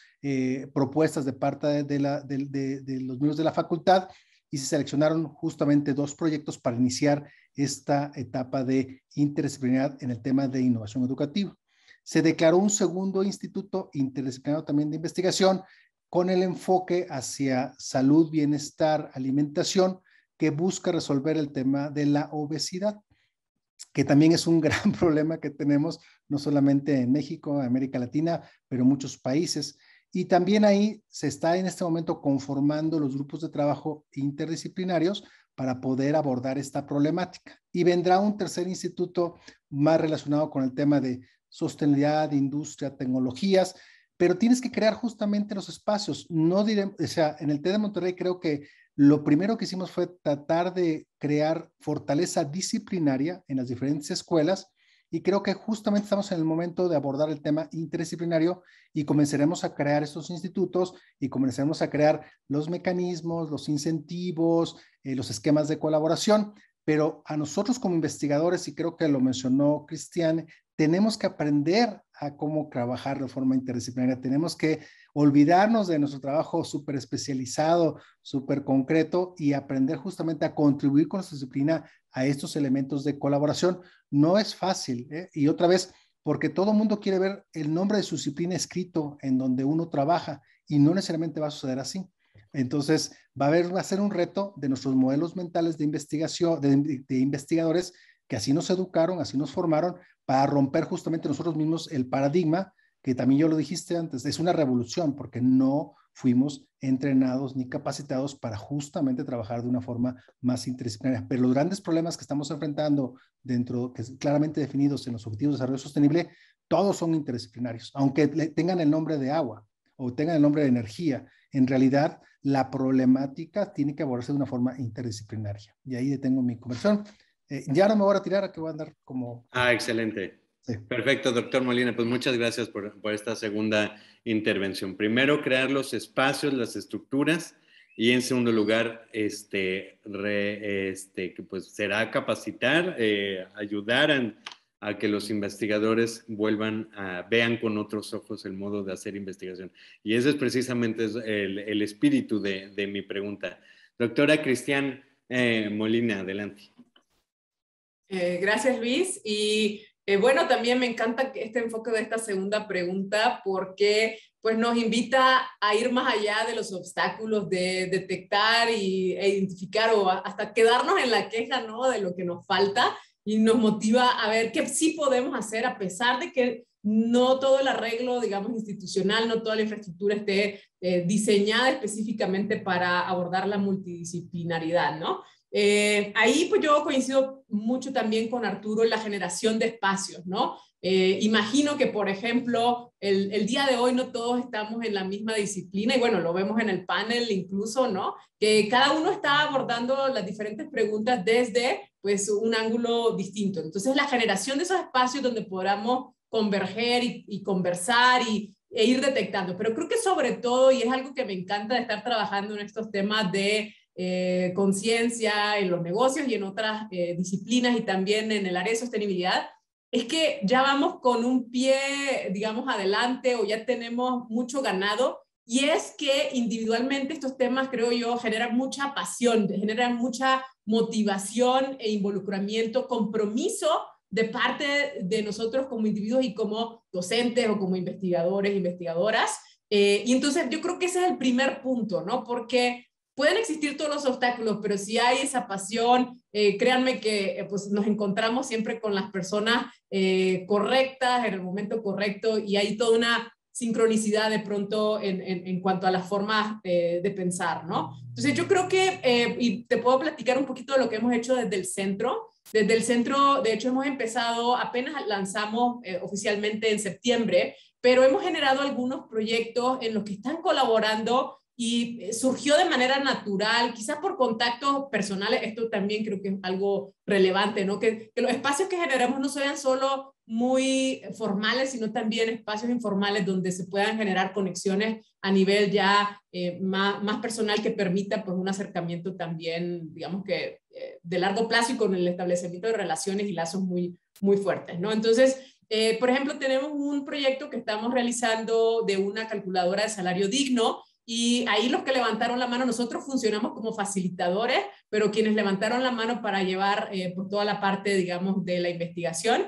propuestas de parte de los miembros de la facultad y se seleccionaron justamente 2 proyectos para iniciar esta etapa de interdisciplinaridad en el tema de innovación educativa. Se declaró un segundo instituto interdisciplinario también de investigación con el enfoque hacia salud, bienestar, alimentación, que busca resolver el tema de la obesidad, que también es un gran problema que tenemos no solamente en México, América Latina, pero en muchos países. Y también ahí se está en este momento conformando los grupos de trabajo interdisciplinarios para poder abordar esta problemática. Y vendrá un tercer instituto más relacionado con el tema de sostenibilidad, industria, tecnologías, pero tienes que crear justamente los espacios. No diré, o sea, en el TED de Monterrey creo que lo primero que hicimos fue tratar de crear fortaleza disciplinaria en las diferentes escuelas y creo que justamente estamos en el momento de abordar el tema interdisciplinario y comenzaremos a crear estos institutos y comenzaremos a crear los mecanismos, los incentivos, los esquemas de colaboración. Pero a nosotros como investigadores, y creo que lo mencionó Cristian, tenemos que aprender a cómo trabajar de forma interdisciplinaria. Tenemos que olvidarnos de nuestro trabajo súper especializado, súper concreto y aprender justamente a contribuir con nuestra disciplina a estos elementos de colaboración. No es fácil, ¿eh? Y otra vez, porque todo el mundo quiere ver el nombre de su disciplina escrito en donde uno trabaja y no necesariamente va a suceder así. Entonces, va a ser un reto de nuestros modelos mentales de investigación, de investigadores que así nos educaron, así nos formaron, para romper justamente nosotros mismos el paradigma, que también yo lo dijiste antes, es una revolución, porque no fuimos entrenados ni capacitados para justamente trabajar de una forma más interdisciplinaria. Pero los grandes problemas que estamos enfrentando dentro, que claramente definidos en los Objetivos de Desarrollo Sostenible, todos son interdisciplinarios, aunque tengan el nombre de agua o tengan el nombre de energía. En realidad, la problemática tiene que abordarse de una forma interdisciplinaria. Y ahí detengo mi conversación. Ya no me voy a retirar, que voy a andar como... Excelente. Sí. Perfecto, doctor Molina. Pues muchas gracias por esta segunda intervención. Primero, crear los espacios, las estructuras, y en segundo lugar, pues será capacitar, ayudar a que los investigadores vean con otros ojos el modo de hacer investigación. Y ese es precisamente el espíritu de mi pregunta. Doctora Cristian Molina, adelante. Gracias, Luis. Y bueno, también me encanta este enfoque de esta segunda pregunta porque pues, nos invita a ir más allá de los obstáculos, de detectar e identificar o hasta quedarnos en la queja, ¿no?, de lo que nos falta, y nos motiva a ver qué sí podemos hacer a pesar de que no todo el arreglo, digamos, institucional, no toda la infraestructura esté diseñada específicamente para abordar la multidisciplinaridad, ¿no? Ahí pues yo coincido mucho también con Arturo en la generación de espacios, ¿no? Imagino que, por ejemplo, el día de hoy no todos estamos en la misma disciplina y bueno, lo vemos en el panel incluso, ¿no? Que cada uno está abordando las diferentes preguntas desde pues un ángulo distinto. Entonces la generación de esos espacios donde podamos converger y conversar e ir detectando. Pero creo que sobre todo, y es algo que me encanta de estar trabajando en estos temas de conciencia en los negocios y en otras disciplinas y también en el área de sostenibilidad, es que ya vamos con un pie, digamos, adelante o ya tenemos mucho ganado, y es que individualmente estos temas, creo yo, generan mucha pasión, generan mucha motivación e involucramiento, compromiso de parte de nosotros como individuos y como docentes o como investigadores, investigadoras. Y entonces yo creo que ese es el primer punto, ¿no? Porque pueden existir todos los obstáculos, pero si hay esa pasión, créanme que pues nos encontramos siempre con las personas correctas, en el momento correcto, y hay toda una sincronicidad de pronto en cuanto a las formas de pensar, ¿no? Entonces yo creo que, y te puedo platicar un poquito de lo que hemos hecho desde el centro. Desde el centro, de hecho, hemos empezado, apenas lanzamos oficialmente en septiembre, pero hemos generado algunos proyectos en los que están colaborando y surgió de manera natural, quizás por contactos personales. Esto también creo que es algo relevante, ¿no? Que los espacios que generamos no sean solo muy formales, sino también espacios informales donde se puedan generar conexiones a nivel ya más personal, que permita pues un acercamiento también, digamos que de largo plazo y con el establecimiento de relaciones y lazos muy, muy fuertes, ¿no? Entonces, por ejemplo, tenemos un proyecto que estamos realizando de una calculadora de salario digno, y ahí los que levantaron la mano, nosotros funcionamos como facilitadores, pero quienes levantaron la mano para llevar por toda la parte, digamos, de la investigación,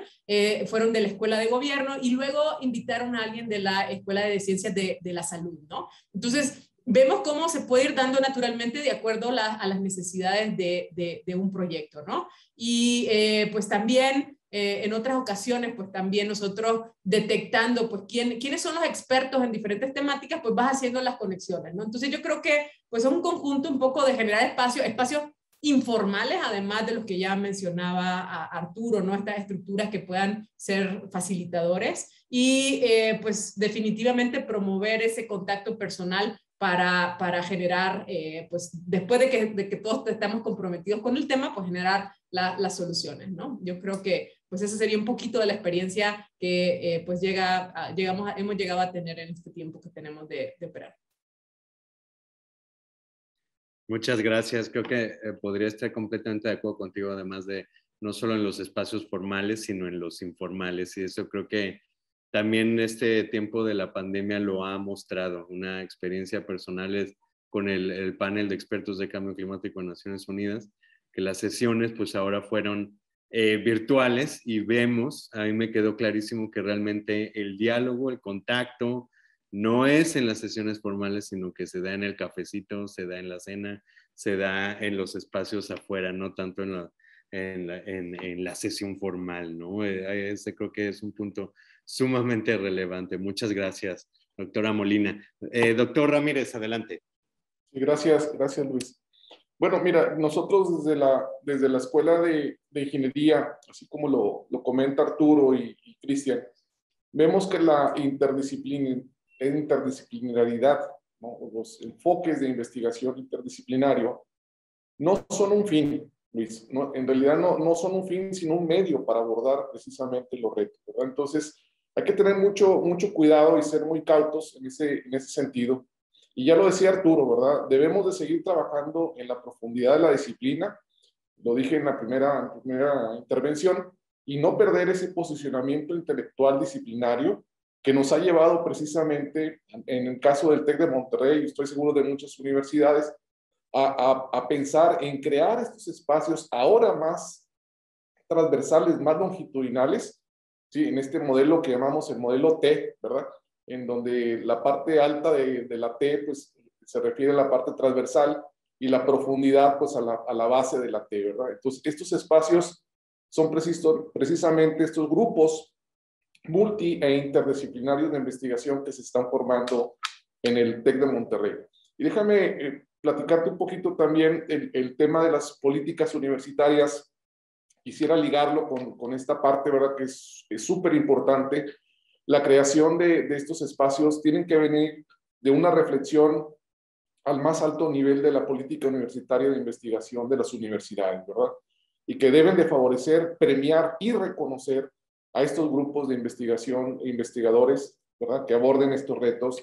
fueron de la Escuela de Gobierno, y luego invitaron a alguien de la Escuela de Ciencias de la Salud, ¿no? Entonces, vemos cómo se puede ir dando naturalmente de acuerdo a las necesidades de un proyecto, ¿no? Y pues también en otras ocasiones, pues también nosotros detectando pues quiénes son los expertos en diferentes temáticas, pues vas haciendo las conexiones, ¿no? Entonces yo creo que pues es un conjunto un poco de generar espacios informales, además de los que ya mencionaba Arturo, ¿no? Estas estructuras que puedan ser facilitadores, y pues definitivamente promover ese contacto personal para generar, pues después de que todos estamos comprometidos con el tema, pues generar las soluciones, ¿no? Yo creo que pues esa sería un poquito de la experiencia que pues hemos llegado a tener en este tiempo que tenemos de operar. Muchas gracias. Creo que podría estar completamente de acuerdo contigo, además de no solo en los espacios formales, sino en los informales. Y eso creo que también este tiempo de la pandemia lo ha mostrado. Una experiencia personal es con el panel de expertos de cambio climático de Naciones Unidas, que las sesiones pues ahora fueron virtuales, y vemos, a mí me quedó clarísimo que realmente el diálogo, el contacto, no es en las sesiones formales, sino que se da en el cafecito, se da en la cena, se da en los espacios afuera, no tanto en la sesión formal, ¿no? Ese creo que es un punto sumamente relevante. Muchas gracias, doctora Molina. Doctor Ramírez, adelante. Sí, gracias Luis. Bueno, mira, nosotros desde la Escuela de Ingeniería, así como lo comenta Arturo y Cristian, vemos que la interdisciplinaridad, ¿no? Los enfoques de investigación interdisciplinario no son un fin, Luis, ¿no? En realidad no son un fin, sino un medio para abordar precisamente los retos, ¿verdad? Entonces, hay que tener mucho cuidado y ser muy cautos en ese sentido. Y ya lo decía Arturo, ¿verdad? Debemos de seguir trabajando en la profundidad de la disciplina, lo dije en la primera intervención, y no perder ese posicionamiento intelectual disciplinario que nos ha llevado precisamente, en el caso del TEC de Monterrey, y estoy seguro de muchas universidades, a pensar en crear estos espacios ahora más transversales, más longitudinales, ¿sí? En este modelo que llamamos el modelo T, ¿verdad? En donde la parte alta de la T pues, se refiere a la parte transversal, y la profundidad pues, a la base de la T, ¿verdad? Entonces, estos espacios son precisamente estos grupos multi e interdisciplinarios de investigación que se están formando en el TEC de Monterrey. Y déjame platicarte un poquito también el tema de las políticas universitarias. Quisiera ligarlo con esta parte, ¿verdad? Que es súper importante. La creación de estos espacios tienen que venir de una reflexión al más alto nivel de la política universitaria de investigación de las universidades, ¿verdad? Y que deben de favorecer, premiar y reconocer a estos grupos de investigación e investigadores, ¿verdad? Que aborden estos retos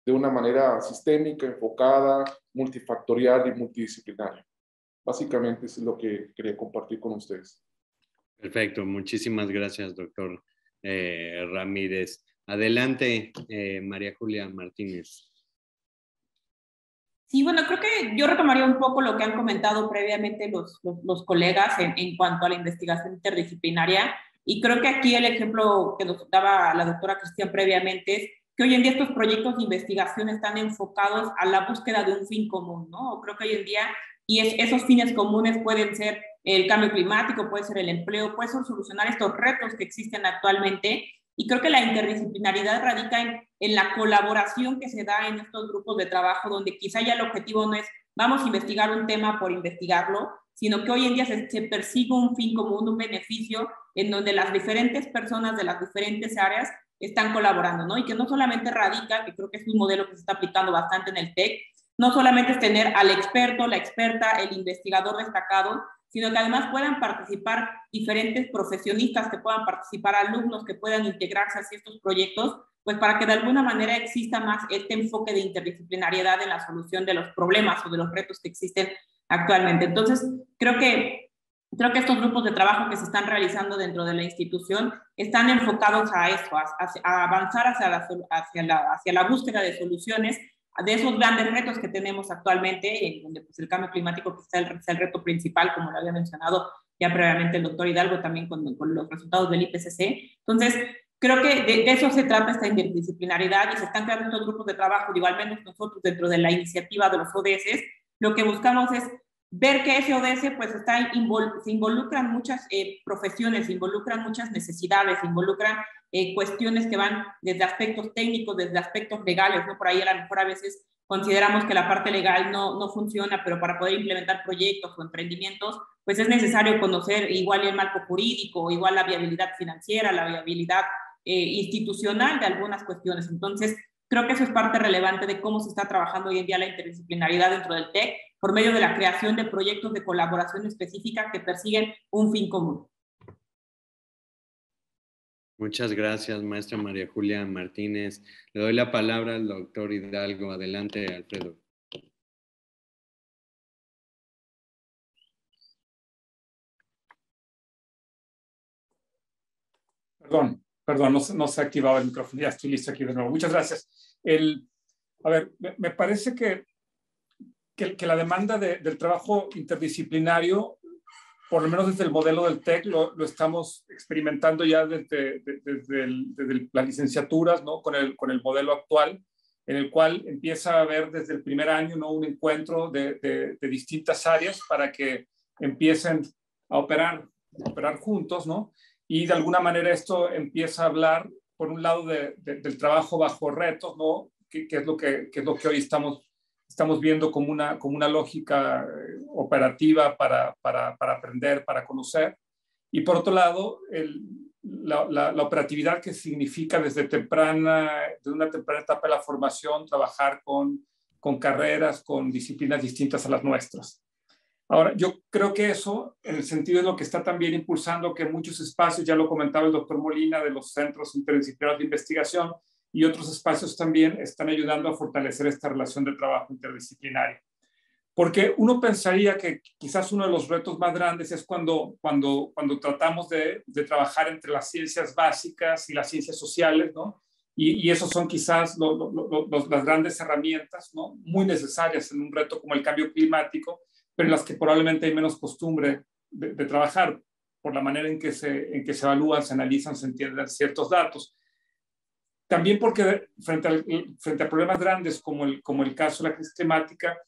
de una manera sistémica, enfocada, multifactorial y multidisciplinaria. Básicamente eso es lo que quería compartir con ustedes. Perfecto, muchísimas gracias, doctor Ramírez. Adelante, María Julia Martínez. Sí, bueno, creo que yo retomaría un poco lo que han comentado previamente los colegas en cuanto a la investigación interdisciplinaria, y creo que aquí el ejemplo que nos daba la doctora Cristian previamente es que hoy en día estos proyectos de investigación están enfocados a la búsqueda de un fin común, ¿no? Creo que hoy en día, esos fines comunes pueden ser el cambio climático, puede ser el empleo, puede ser solucionar estos retos que existen actualmente. Y creo que la interdisciplinaridad radica en la colaboración que se da en estos grupos de trabajo, donde quizá ya el objetivo no es vamos a investigar un tema por investigarlo, sino que hoy en día se persigue un fin común, un beneficio, en donde las diferentes personas de las diferentes áreas están colaborando, ¿no? Y que no solamente radica, que creo que es un modelo que se está aplicando bastante en el TEC, no solamente es tener al experto, la experta, el investigador destacado, sino que además puedan participar diferentes profesionistas, que puedan participar alumnos, que puedan integrarse hacia estos proyectos, pues para que de alguna manera exista más este enfoque de interdisciplinariedad en la solución de los problemas o de los retos que existen actualmente. Entonces, creo que estos grupos de trabajo que se están realizando dentro de la institución están enfocados a eso, a avanzar hacia la búsqueda de soluciones de esos grandes retos que tenemos actualmente, en donde pues, el cambio climático es el reto principal, como lo había mencionado ya previamente el doctor Hidalgo, también con los resultados del IPCC. Entonces, creo que de eso se trata esta interdisciplinariedad y se están creando estos grupos de trabajo, digo, al menos nosotros dentro de la iniciativa de los ODS, lo que buscamos es ver que ese ODS pues se involucran muchas profesiones, se involucran muchas necesidades, se involucran cuestiones que van desde aspectos técnicos, desde aspectos legales, ¿no? Por ahí a lo mejor a veces consideramos que la parte legal no funciona, pero para poder implementar proyectos o emprendimientos, pues es necesario conocer igual el marco jurídico, igual la viabilidad financiera, la viabilidad institucional de algunas cuestiones. Entonces, creo que eso es parte relevante de cómo se está trabajando hoy en día la interdisciplinaridad dentro del TEC, por medio de la creación de proyectos de colaboración específica que persiguen un fin común. Muchas gracias, maestra María Julia Martínez. Le doy la palabra al doctor Hidalgo. Adelante, Alfredo. Perdón, no se activaba el micrófono. Ya estoy listo aquí de nuevo. Muchas gracias. A ver, me parece que la demanda del trabajo interdisciplinario, por lo menos desde el modelo del TEC, lo estamos experimentando ya desde las licenciaturas, ¿no? Con el modelo actual, en el cual empieza a haber desde el primer año, ¿no? Un encuentro de distintas áreas para que empiecen a operar juntos, ¿no? Y de alguna manera esto empieza a hablar, por un lado, del trabajo bajo retos, ¿no? Que es lo que hoy estamos viendo como una lógica operativa para aprender, para conocer. Y por otro lado, la operatividad que significa desde una temprana etapa de la formación, trabajar con carreras, con disciplinas distintas a las nuestras. Ahora, yo creo que eso, en el sentido de lo que está también impulsando que muchos espacios, ya lo comentaba el doctor Molina, de los centros interdisciplinarios de investigación y otros espacios también están ayudando a fortalecer esta relación de trabajo interdisciplinario. Porque uno pensaría que quizás uno de los retos más grandes es cuando tratamos de trabajar entre las ciencias básicas y las ciencias sociales, ¿no? Y esos son quizás las grandes herramientas, ¿no? Muy necesarias en un reto como el cambio climático, pero en las que probablemente hay menos costumbre de trabajar por la manera en que se evalúan, se analizan, se entienden ciertos datos. También porque frente a problemas grandes como el caso de la crisis climática,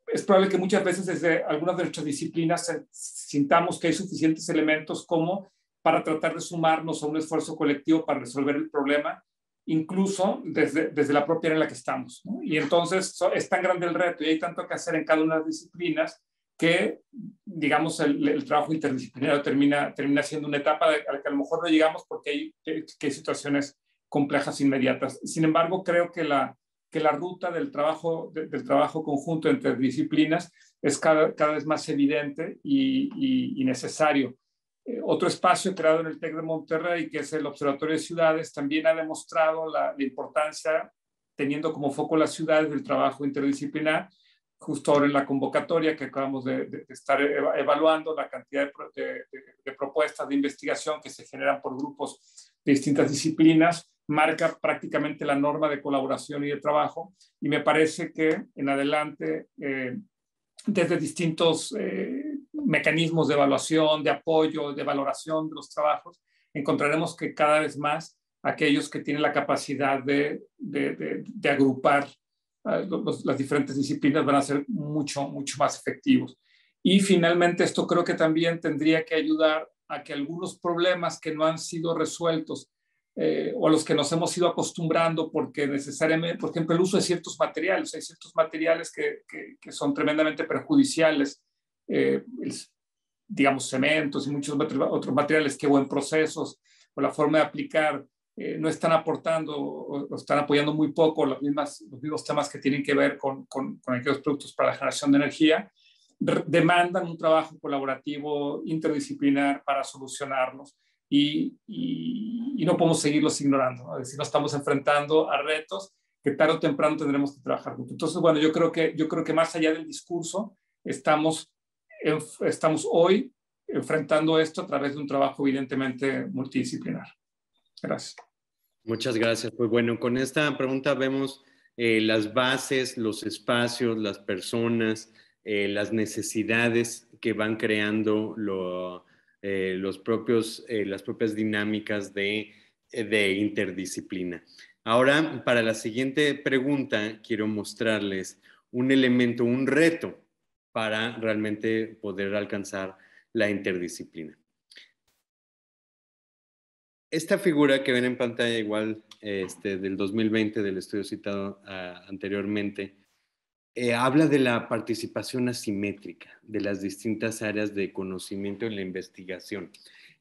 es probable que muchas veces desde algunas de nuestras disciplinas sintamos que hay suficientes elementos como para tratar de sumarnos a un esfuerzo colectivo para resolver el problema, incluso desde la propia área en la que estamos, ¿no? Y entonces es tan grande el reto y hay tanto que hacer en cada una de las disciplinas que, digamos, el trabajo interdisciplinario termina siendo una etapa a la que a lo mejor no llegamos porque hay situaciones complejas inmediatas. Sin embargo, creo que la ruta del trabajo conjunto entre disciplinas es cada vez más evidente y necesario. Otro espacio creado en el TEC de Monterrey, que es el Observatorio de Ciudades, también ha demostrado la importancia, teniendo como foco las ciudades, del trabajo interdisciplinar. Justo ahora en la convocatoria que acabamos de estar evaluando, la cantidad de propuestas de investigación que se generan por grupos de distintas disciplinas marca prácticamente la norma de colaboración y de trabajo, y me parece que en adelante, desde distintos mecanismos de evaluación, de apoyo, de valoración de los trabajos, encontraremos que cada vez más aquellos que tienen la capacidad de agrupar las diferentes disciplinas van a ser mucho más efectivos. Y finalmente esto creo que también tendría que ayudar a que algunos problemas que no han sido resueltos o a los que nos hemos ido acostumbrando porque necesariamente, por ejemplo, el uso de ciertos materiales, hay ciertos materiales que son tremendamente perjudiciales, digamos cementos y muchos otros materiales que o en procesos o la forma de aplicar no están aportando o están apoyando muy poco los mismos temas que tienen que ver con aquellos productos para la generación de energía, demandan un trabajo colaborativo interdisciplinar para solucionarlos y no podemos seguirlos ignorando, ¿no? Es decir, nos estamos enfrentando a retos que tarde o temprano tendremos que trabajar juntos. Entonces, bueno, yo creo que más allá del discurso, estamos hoy enfrentando esto a través de un trabajo evidentemente multidisciplinar. Gracias. Muchas gracias. Pues bueno, con esta pregunta vemos las bases, los espacios, las personas, las necesidades que van creando las propias dinámicas de interdisciplina. Ahora, para la siguiente pregunta, quiero mostrarles un elemento, un reto para realmente poder alcanzar la interdisciplina. Esta figura que ven en pantalla igual del 2020, del estudio citado anteriormente, habla de la participación asimétrica de las distintas áreas de conocimiento en la investigación.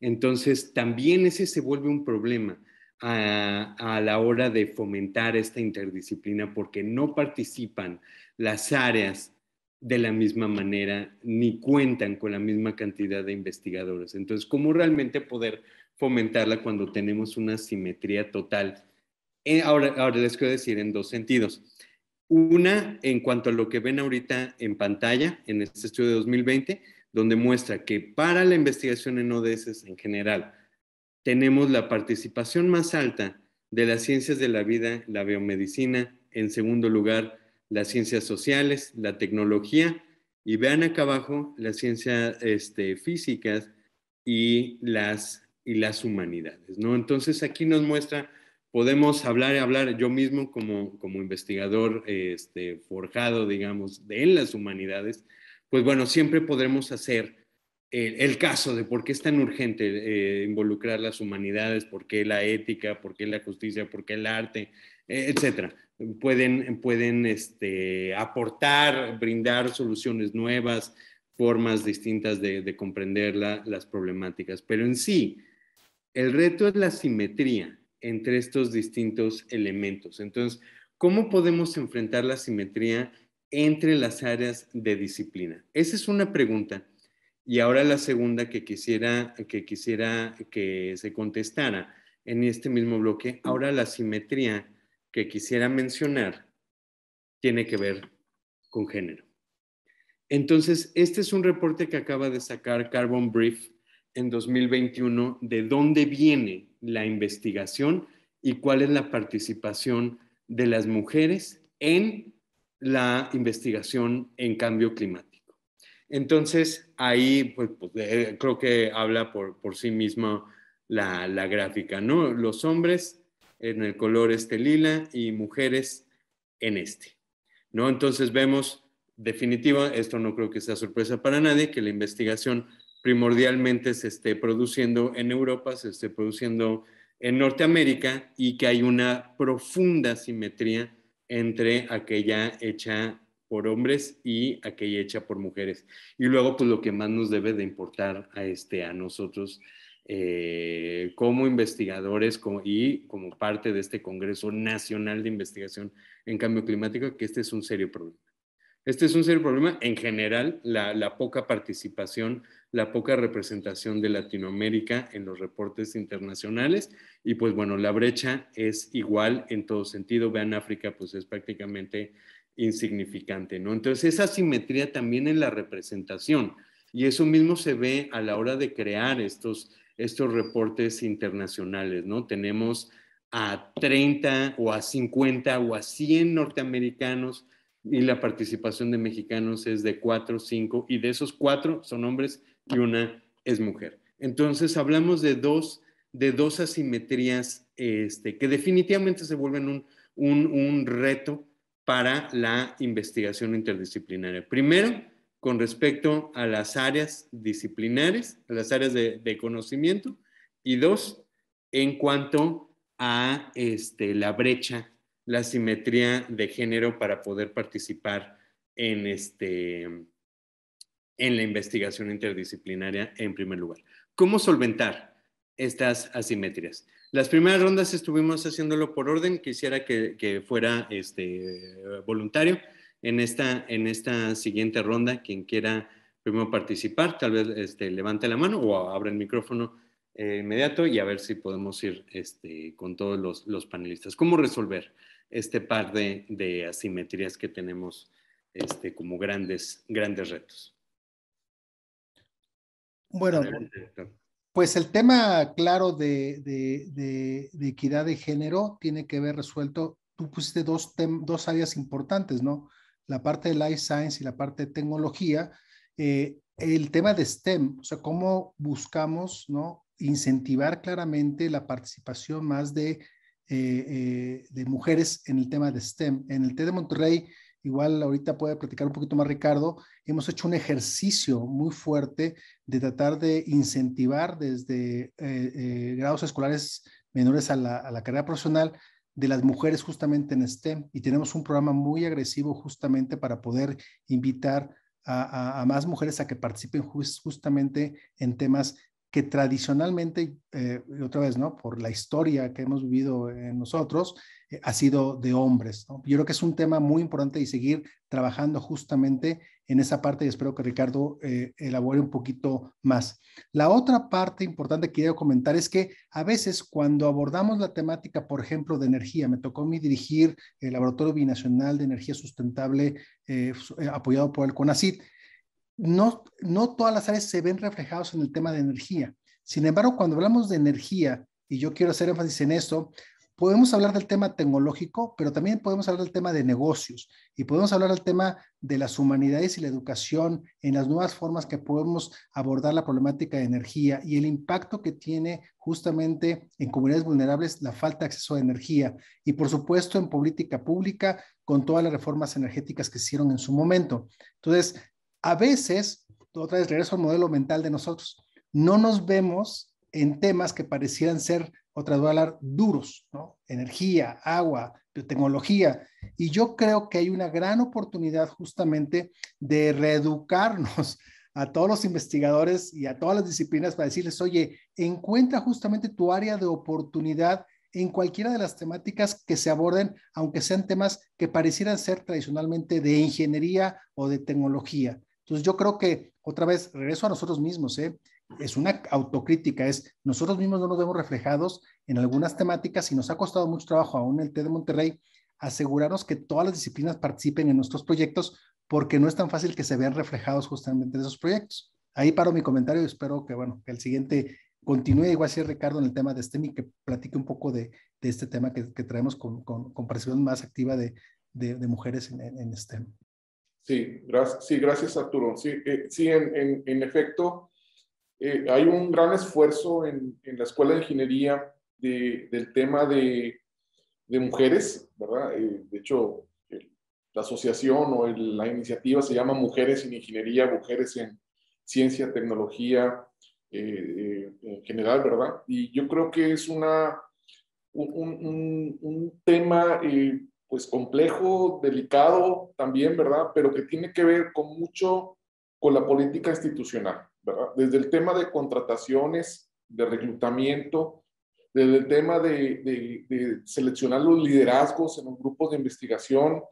Entonces, también ese se vuelve un problema a la hora de fomentar esta interdisciplina porque no participan las áreas de la misma manera ni cuentan con la misma cantidad de investigadores. Entonces, ¿cómo realmente poder fomentarla cuando tenemos una simetría total? Ahora les quiero decir en dos sentidos. Una, en cuanto a lo que ven ahorita en pantalla, en este estudio de 2020, donde muestra que para la investigación en ODS en general, tenemos la participación más alta de las ciencias de la vida, la biomedicina, en segundo lugar, las ciencias sociales, la tecnología, y vean acá abajo las ciencias físicas y las humanidades, ¿no? Entonces aquí nos muestra, podemos hablar yo mismo como investigador forjado, digamos, en las humanidades, pues bueno, siempre podremos hacer el caso de por qué es tan urgente involucrar las humanidades, por qué la ética, por qué la justicia, por qué el arte, etcétera. Pueden aportar, brindar soluciones nuevas, formas distintas de comprender las problemáticas. Pero en sí, el reto es la simetría entre estos distintos elementos. Entonces, ¿cómo podemos enfrentar la simetría entre las áreas de disciplina? Esa es una pregunta. Y ahora la segunda que quisiera que se contestara en este mismo bloque, ahora la simetría que quisiera mencionar tiene que ver con género. Entonces, este es un reporte que acaba de sacar Carbon Brief en 2021 de dónde viene la investigación y cuál es la participación de las mujeres en la investigación en cambio climático. Entonces, ahí creo que habla por sí mismo la gráfica, ¿no? Los hombres en el color lila y mujeres en ¿no? Entonces vemos, definitiva, esto no creo que sea sorpresa para nadie, que la investigación primordialmente se esté produciendo en Europa, se esté produciendo en Norteamérica y que hay una profunda simetría entre aquella hecha por hombres y aquella hecha por mujeres. Y luego, pues lo que más nos debe de importar a nosotros como investigadores y como parte de este Congreso Nacional de Investigación en Cambio Climático, que este es un serio problema. Este es un serio problema en general, la poca participación, la poca representación de Latinoamérica en los reportes internacionales y pues bueno, la brecha es igual en todo sentido. Vean África, pues es prácticamente insignificante, ¿no? Entonces esa asimetría también en la representación y eso mismo se ve a la hora de crear estos reportes internacionales, ¿no? Tenemos a 30 o a 50 o a 100 norteamericanos y la participación de mexicanos es de 4, 5 y de esos 4 son hombres y una es mujer. Entonces hablamos de dos asimetrías que definitivamente se vuelven un reto para la investigación interdisciplinaria. Primero, con respecto a las áreas disciplinares, a las áreas de conocimiento, y dos, en cuanto a la brecha, la simetría de género para poder participar en la investigación interdisciplinaria en primer lugar. ¿Cómo solventar estas asimetrías? Las primeras rondas estuvimos haciéndolo por orden, quisiera que fuera voluntario. En esta siguiente ronda, quien quiera primero participar, tal vez levante la mano o abra el micrófono inmediato y a ver si podemos ir con todos los panelistas. ¿Cómo resolver este par de asimetrías que tenemos como grandes retos? Bueno, pues el tema claro de equidad de género tiene que ver resuelto. Tú pusiste dos áreas importantes, ¿no? La parte de Life Science y la parte de tecnología. El tema de STEM, o sea, cómo buscamos, ¿no?, incentivar claramente la participación más de mujeres en el tema de STEM. En el TED de Monterrey, igual ahorita puede platicar un poquito más Ricardo, hemos hecho un ejercicio muy fuerte de tratar de incentivar desde grados escolares menores a la carrera profesional de las mujeres justamente en STEM, y tenemos un programa muy agresivo justamente para poder invitar a más mujeres a que participen justamente en temas que tradicionalmente, otra vez, ¿no?, por la historia que hemos vivido en nosotros, ha sido de hombres, ¿no? Yo creo que es un tema muy importante y seguir trabajando justamente en esa parte, y espero que Ricardo elabore un poquito más. La otra parte importante que quiero comentar es que a veces cuando abordamos la temática, por ejemplo, de energía, me tocó a mí dirigir el Laboratorio Binacional de Energía Sustentable apoyado por el CONACYT. No todas las áreas se ven reflejadas en el tema de energía. Sin embargo, cuando hablamos de energía, y yo quiero hacer énfasis en esto, podemos hablar del tema tecnológico, pero también podemos hablar del tema de negocios, y podemos hablar del tema de las humanidades y la educación en las nuevas formas que podemos abordar la problemática de energía y el impacto que tiene justamente en comunidades vulnerables la falta de acceso a energía, y por supuesto en política pública con todas las reformas energéticas que se hicieron en su momento. Entonces, a veces, otra vez regreso al modelo mental de nosotros, no nos vemos en temas que parecieran ser, otra vez hablar, duros, ¿no? Energía, agua, biotecnología. Y yo creo que hay una gran oportunidad justamente de reeducarnos a todos los investigadores y a todas las disciplinas para decirles, oye, encuentra justamente tu área de oportunidad en cualquiera de las temáticas que se aborden, aunque sean temas que parecieran ser tradicionalmente de ingeniería o de tecnología. Entonces yo creo que, otra vez, regreso a nosotros mismos, es una autocrítica, nosotros mismos no nos vemos reflejados en algunas temáticas y nos ha costado mucho trabajo, aún en el TED de Monterrey, asegurarnos que todas las disciplinas participen en nuestros proyectos, porque no es tan fácil que se vean reflejados justamente en esos proyectos. Ahí paro mi comentario y espero que, bueno, que el siguiente continúe, igual si Ricardo, en el tema de STEM, y que platique un poco de este tema que traemos con participación más activa de mujeres en STEM. Sí, gracias Arturo. Sí, en efecto, hay un gran esfuerzo en la Escuela de Ingeniería del tema de mujeres, ¿verdad? De hecho, la asociación o la iniciativa se llama Mujeres en Ingeniería, Mujeres en Ciencia, Tecnología, en general, ¿verdad? Y yo creo que es un tema pues complejo, delicado también, ¿verdad? Pero que tiene que ver mucho con la política institucional, ¿verdad? Desde el tema de contrataciones, de reclutamiento, desde el tema de seleccionar los liderazgos en los grupos de investigación,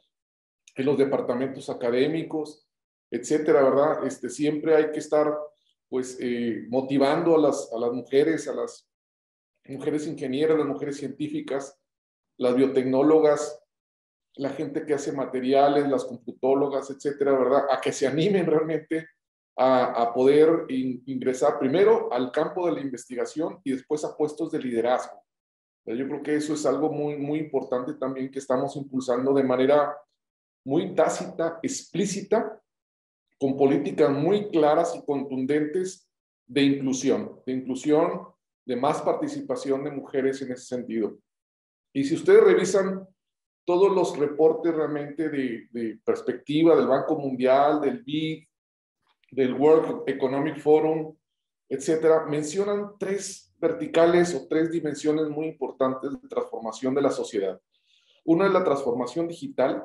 en los departamentos académicos, etcétera, ¿verdad? Siempre hay que estar pues motivando a las mujeres, a las mujeres ingenieras, las mujeres científicas, las biotecnólogas, la gente que hace materiales, las computólogas, etcétera, ¿verdad? A que se animen realmente a poder ingresar primero al campo de la investigación y después a puestos de liderazgo. Yo creo que eso es algo muy, muy importante también que estamos impulsando de manera muy tácita, explícita, con políticas muy claras y contundentes de inclusión, de más participación de mujeres en ese sentido. Y si ustedes revisan todos los reportes realmente de perspectiva del Banco Mundial, del BID, del World Economic Forum, etcétera, mencionan 3 verticales o 3 dimensiones muy importantes de transformación de la sociedad. Una es la transformación digital,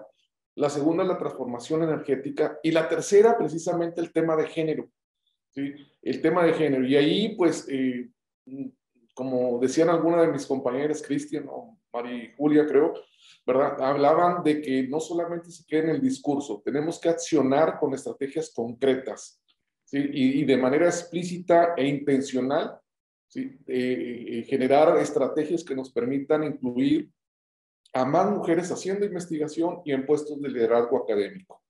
la segunda es la transformación energética y la tercera precisamente el tema de género. ¿Sí? El tema de género. Y ahí pues como decían algunas de mis compañeras, Cristian o María Julia, creo, ¿verdad? Hablaban de que no solamente se quede en el discurso, tenemos que accionar con estrategias concretas, ¿sí? Y de manera explícita e intencional, ¿sí? Generar estrategias que nos permitan incluir a más mujeres haciendo investigación y en puestos de liderazgo académico.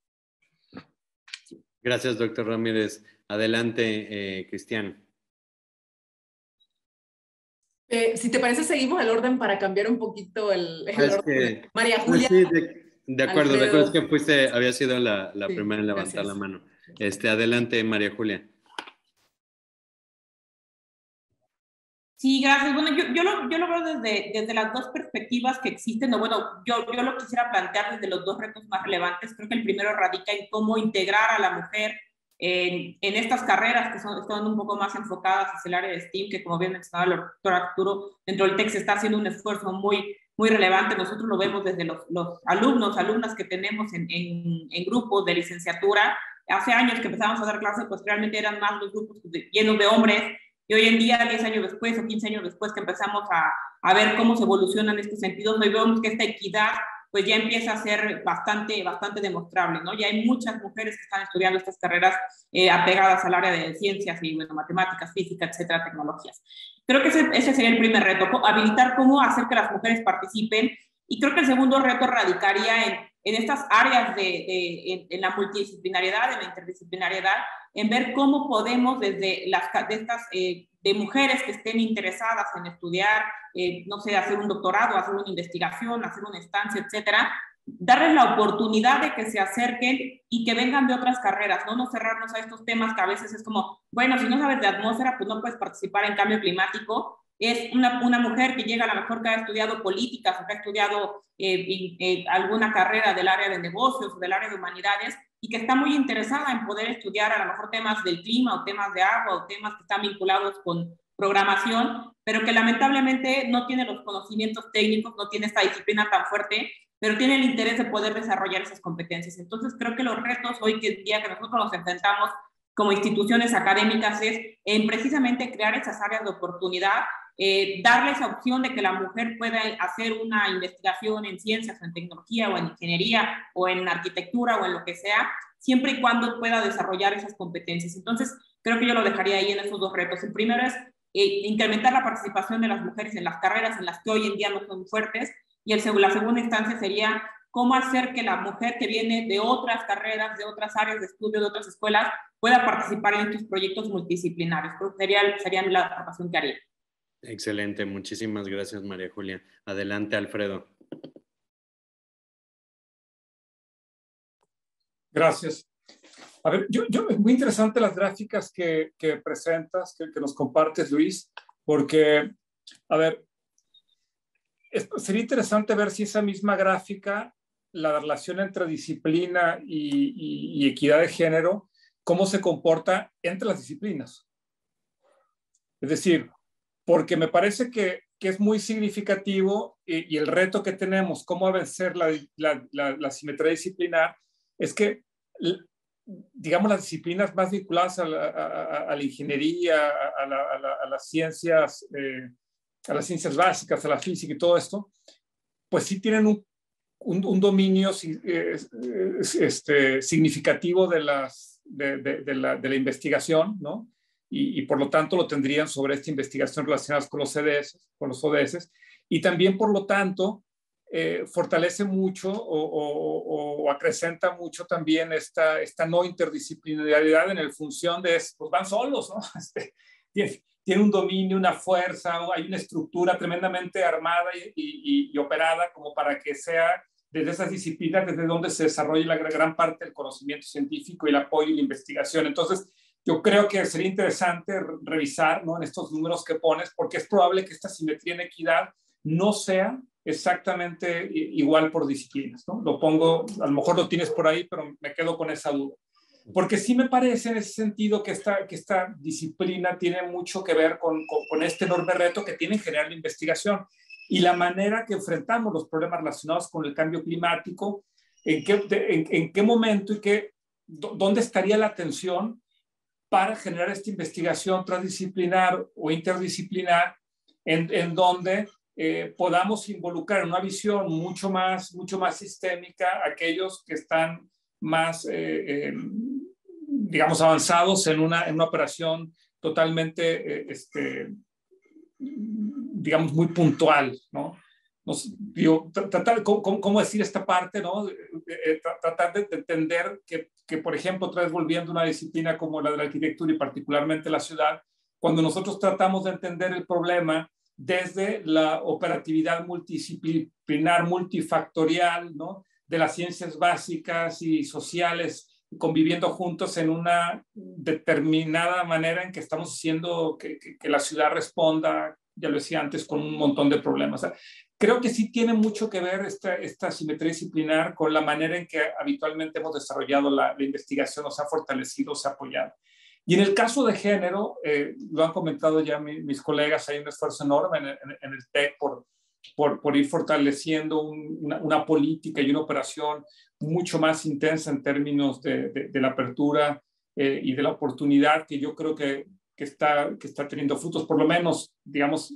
Sí. Gracias, doctor Ramírez. Adelante, Cristian. Si te parece, seguimos el orden para cambiar un poquito el orden. Que, María Julia. Sí, de acuerdo, Alfredo. de acuerdo, es que había sido la Sí, primera en levantar gracias. la mano. Adelante, María Julia. Sí, gracias. Bueno, yo lo veo desde las dos perspectivas que existen. O bueno, yo lo quisiera plantear desde los dos retos más relevantes. Creo que el primero radica en cómo integrar a la mujer en estas carreras que están un poco más enfocadas hacia el área de STEAM, que como bien mencionaba el doctor Arturo, dentro del TEC se está haciendo un esfuerzo muy relevante. Nosotros lo vemos desde los alumnas que tenemos en grupos de licenciatura. Hace años que empezamos a dar clases, pues realmente eran más los grupos llenos de hombres. Y hoy en día, 10 años después o 15 años después que empezamos a ver cómo se evolucionan estos sentidos, hoy vemos que esta equidad pues ya empieza a ser bastante demostrable, ¿no? Ya hay muchas mujeres que están estudiando estas carreras apegadas al área de ciencias y, bueno, matemáticas, física, etcétera, tecnologías. Creo que ese sería el primer reto, habilitar cómo hacer que las mujeres participen. Y creo que el segundo reto radicaría en estas áreas en la multidisciplinariedad, en la interdisciplinariedad, en ver cómo podemos desde de mujeres que estén interesadas en estudiar, no sé, hacer un doctorado, hacer una investigación, hacer una estancia, etcétera, darles la oportunidad de que se acerquen y que vengan de otras carreras, no cerrarnos a estos temas que a veces es como, bueno, si no sabes de atmósfera, pues no puedes participar en cambio climático. Es una mujer que llega a lo mejor que ha estudiado políticas o que ha estudiado alguna carrera del área de negocios o del área de humanidades y que está muy interesada en poder estudiar a lo mejor temas del clima o temas de agua o temas que están vinculados con programación, pero que lamentablemente no tiene los conocimientos técnicos, no tiene esta disciplina tan fuerte, pero tiene el interés de poder desarrollar esas competencias. Entonces creo que los retos hoy en día que nosotros nos enfrentamos como instituciones académicas es en precisamente crear esas áreas de oportunidad, darle esa opción de que la mujer pueda hacer una investigación en ciencias o en tecnología o en ingeniería o en arquitectura o en lo que sea, siempre y cuando pueda desarrollar esas competencias. Entonces, creo que yo lo dejaría ahí en esos dos retos. El primero es incrementar la participación de las mujeres en las carreras en las que hoy en día no son fuertes, y la segunda instancia sería cómo hacer que la mujer que viene de otras carreras, de otras áreas de estudio, de otras escuelas, pueda participar en estos proyectos multidisciplinarios. Creo que sería la aportación que haría. Excelente, muchísimas gracias, María Julia. Adelante, Alfredo. Gracias. A ver, es muy interesante las gráficas que presentas, que nos compartes, Luis, porque, a ver, sería interesante ver si esa misma gráfica, la relación entre disciplina y equidad de género, cómo se comporta entre las disciplinas. Es decir, porque me parece que es muy significativo y el reto que tenemos, cómo vencer la simetría disciplinar, es que, digamos, las disciplinas más vinculadas a la ingeniería, a las ciencias básicas, a la física y todo esto, pues sí tienen un dominio significativo de la investigación, ¿no? Y por lo tanto lo tendrían sobre esta investigación relacionada con los ODS, y también por lo tanto fortalece mucho o acrecenta mucho también esta no interdisciplinariedad en el función de, pues van solos, ¿no? Tiene un dominio, una fuerza, hay una estructura tremendamente armada y operada como para que sea desde esas disciplinas desde donde se desarrolla la gran parte del conocimiento científico y el apoyo y la investigación. Entonces, yo creo que sería interesante revisar, ¿no?, en estos números que pones, porque es probable que esta simetría en equidad no sea exactamente igual por disciplinas, ¿no? Lo pongo, a lo mejor lo tienes por ahí, pero me quedo con esa duda. Porque sí me parece en ese sentido que esta disciplina tiene mucho que ver con este enorme reto que tiene en general la investigación y la manera que enfrentamos los problemas relacionados con el cambio climático, en qué momento y dónde estaría la atención para generar esta investigación transdisciplinar o interdisciplinar en donde podamos involucrar en una visión mucho más sistémica a aquellos que están más, digamos, avanzados en una operación totalmente, digamos, muy puntual, ¿no? Tratar, ¿cómo decir esta parte, ¿no? Tratar de entender que, por ejemplo, otra vez volviendo a una disciplina como la de la arquitectura y particularmente la ciudad, cuando nosotros tratamos de entender el problema desde la operatividad multidisciplinar, multifactorial, ¿no? De las ciencias básicas y sociales, conviviendo juntos en una determinada manera en que estamos haciendo que la ciudad responda, ya lo decía antes, con un montón de problemas. O sea, creo que sí tiene mucho que ver esta simetría disciplinar con la manera en que habitualmente hemos desarrollado la investigación, nos ha fortalecido, se ha apoyado. Y en el caso de género, lo han comentado ya mis colegas, hay un esfuerzo enorme en el TEC por ir fortaleciendo una política y una operación mucho más intensa en términos de la apertura y de la oportunidad que yo creo que está teniendo frutos, por lo menos, digamos,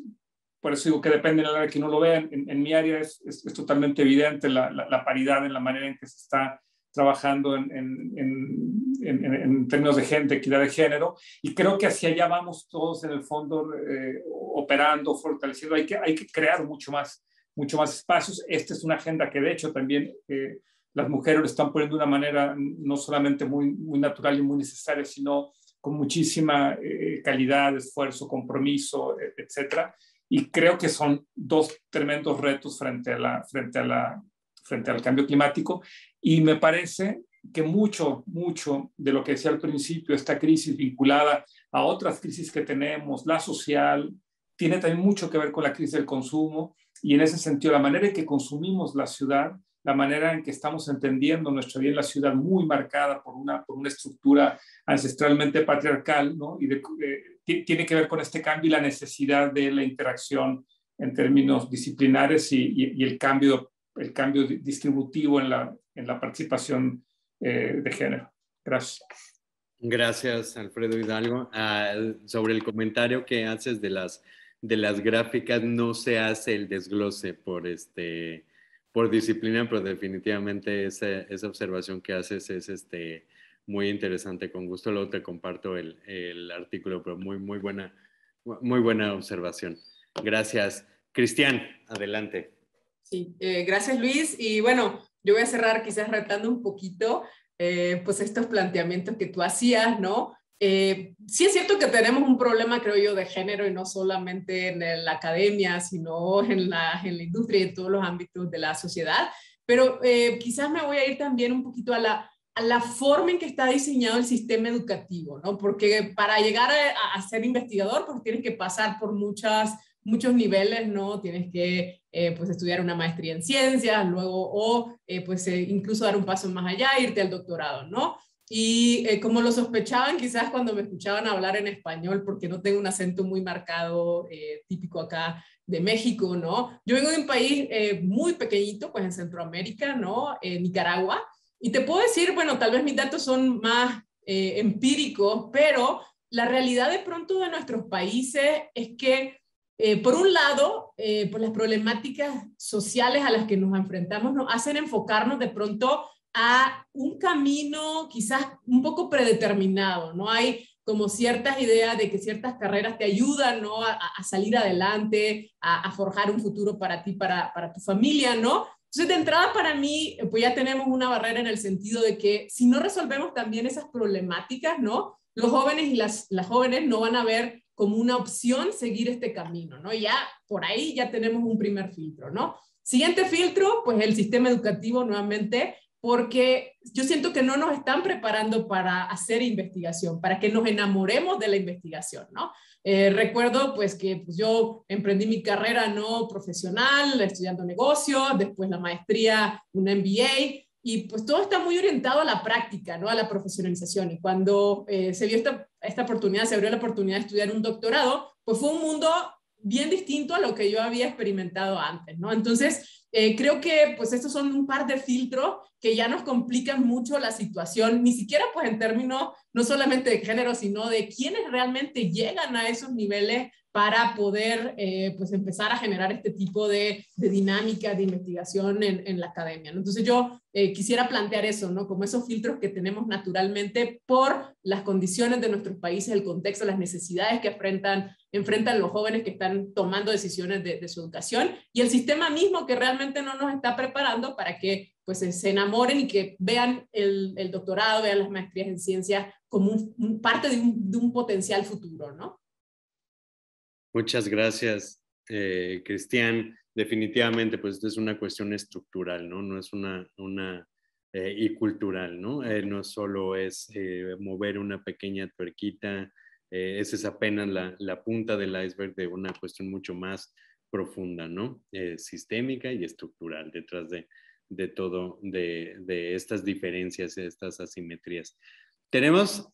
por eso digo que depende del área que uno lo vea. En mi área es totalmente evidente la paridad en la manera en que se está trabajando en términos de equidad de género, y creo que hacia allá vamos todos en el fondo operando, fortaleciendo. Hay que crear mucho más espacios. Esta es una agenda que de hecho también las mujeres lo están poniendo de una manera no solamente muy natural y muy necesaria, sino con muchísima calidad, esfuerzo, compromiso, etcétera. Y creo que son dos tremendos retos frente al cambio climático. Y me parece que mucho de lo que decía al principio, esta crisis vinculada a otras crisis que tenemos, la social, tiene también mucho que ver con la crisis del consumo, y en ese sentido la manera en que consumimos la ciudad, la manera en que estamos entendiendo nuestra vida en la ciudad muy marcada por una estructura ancestralmente patriarcal, ¿no? Y tiene que ver con este cambio y la necesidad de la interacción en términos disciplinares y el cambio distributivo en la participación de género. Gracias. Gracias, Alfredo Hidalgo. Sobre el comentario que haces de las gráficas, no se hace el desglose por disciplina, pero definitivamente esa observación que haces es muy interesante. Con gusto luego te comparto el artículo, pero muy buena observación. Gracias. Cristian, adelante. Sí, gracias Luis. Y bueno, yo voy a cerrar quizás retando un poquito pues estos planteamientos que tú hacías, ¿no? Sí es cierto que tenemos un problema, creo yo, de género, y no solamente en la academia, sino en la industria y en todos los ámbitos de la sociedad, pero quizás me voy a ir también un poquito a la forma en que está diseñado el sistema educativo, ¿no? Porque para llegar a ser investigador, pues tienes que pasar por muchos niveles, ¿no? Tienes que pues estudiar una maestría en ciencias, luego incluso dar un paso más allá, irte al doctorado, ¿no? Y como lo sospechaban quizás cuando me escuchaban hablar en español, porque no tengo un acento muy marcado, típico acá de México, ¿no? Yo vengo de un país muy pequeñito, pues en Centroamérica, ¿no? Nicaragua. Y te puedo decir, bueno, tal vez mis datos son más empíricos, pero la realidad de pronto de nuestros países es que por un lado, pues las problemáticas sociales a las que nos enfrentamos nos hacen enfocarnos de pronto a un camino quizás un poco predeterminado, ¿no? Hay como ciertas ideas de que ciertas carreras te ayudan, ¿no? a salir adelante, a forjar un futuro para ti, para tu familia, ¿no? Entonces, de entrada para mí, pues ya tenemos una barrera en el sentido de que si no resolvemos también esas problemáticas, ¿no? Los jóvenes y las jóvenes no van a ver como una opción seguir este camino, ¿no? Ya por ahí ya tenemos un primer filtro, ¿no? Siguiente filtro, pues el sistema educativo nuevamente, porque yo siento que no nos están preparando para hacer investigación, para que nos enamoremos de la investigación, ¿no? Recuerdo pues que pues, yo emprendí mi carrera no profesional, estudiando negocios, después la maestría, un MBA, y pues todo está muy orientado a la práctica, ¿no? A la profesionalización. Y cuando se vio esta oportunidad, se abrió la oportunidad de estudiar un doctorado, pues fue un mundo bien distinto a lo que yo había experimentado antes, ¿no? Entonces, creo que pues estos son un par de filtros que ya nos complican mucho la situación, ni siquiera pues en términos no solamente de género, sino de quiénes realmente llegan a esos niveles para poder pues empezar a generar este tipo de dinámica de investigación en la academia, ¿no? Entonces yo quisiera plantear eso, ¿no? Como esos filtros que tenemos naturalmente por las condiciones de nuestros países, el contexto, las necesidades que enfrentan los jóvenes que están tomando decisiones de su educación, y el sistema mismo que realmente no nos está preparando para que pues se enamoren y que vean el doctorado, vean las maestrías en ciencias como parte de un potencial futuro, ¿no? Muchas gracias, Cristian. Definitivamente, pues esto es una cuestión estructural, ¿no? No es y cultural, ¿no? No solo es mover una pequeña tuerquita, esa es apenas la punta del iceberg de una cuestión mucho más profunda, ¿no? Sistémica y estructural detrás de todo, de estas diferencias, de estas asimetrías. Tenemos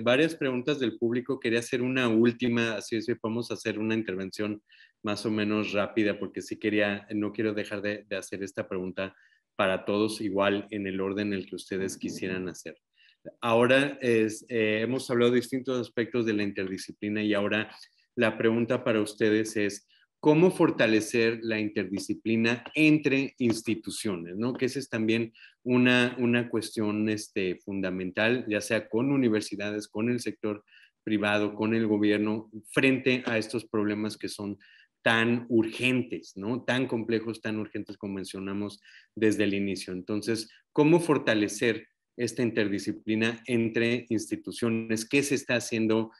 varias preguntas del público. Quería hacer una última, así es que podemos hacer una intervención más o menos rápida, porque sí no quiero dejar de hacer esta pregunta para todos igual en el orden en el que ustedes quisieran hacer. Ahora hemos hablado de distintos aspectos de la interdisciplina y ahora la pregunta para ustedes es cómo fortalecer la interdisciplina entre instituciones, ¿no? Que esa es también una cuestión fundamental, ya sea con universidades, con el sector privado, con el gobierno, frente a estos problemas que son tan urgentes, ¿no? Tan complejos, tan urgentes como mencionamos desde el inicio. Entonces, ¿cómo fortalecer esta interdisciplina entre instituciones? ¿Qué se está haciendo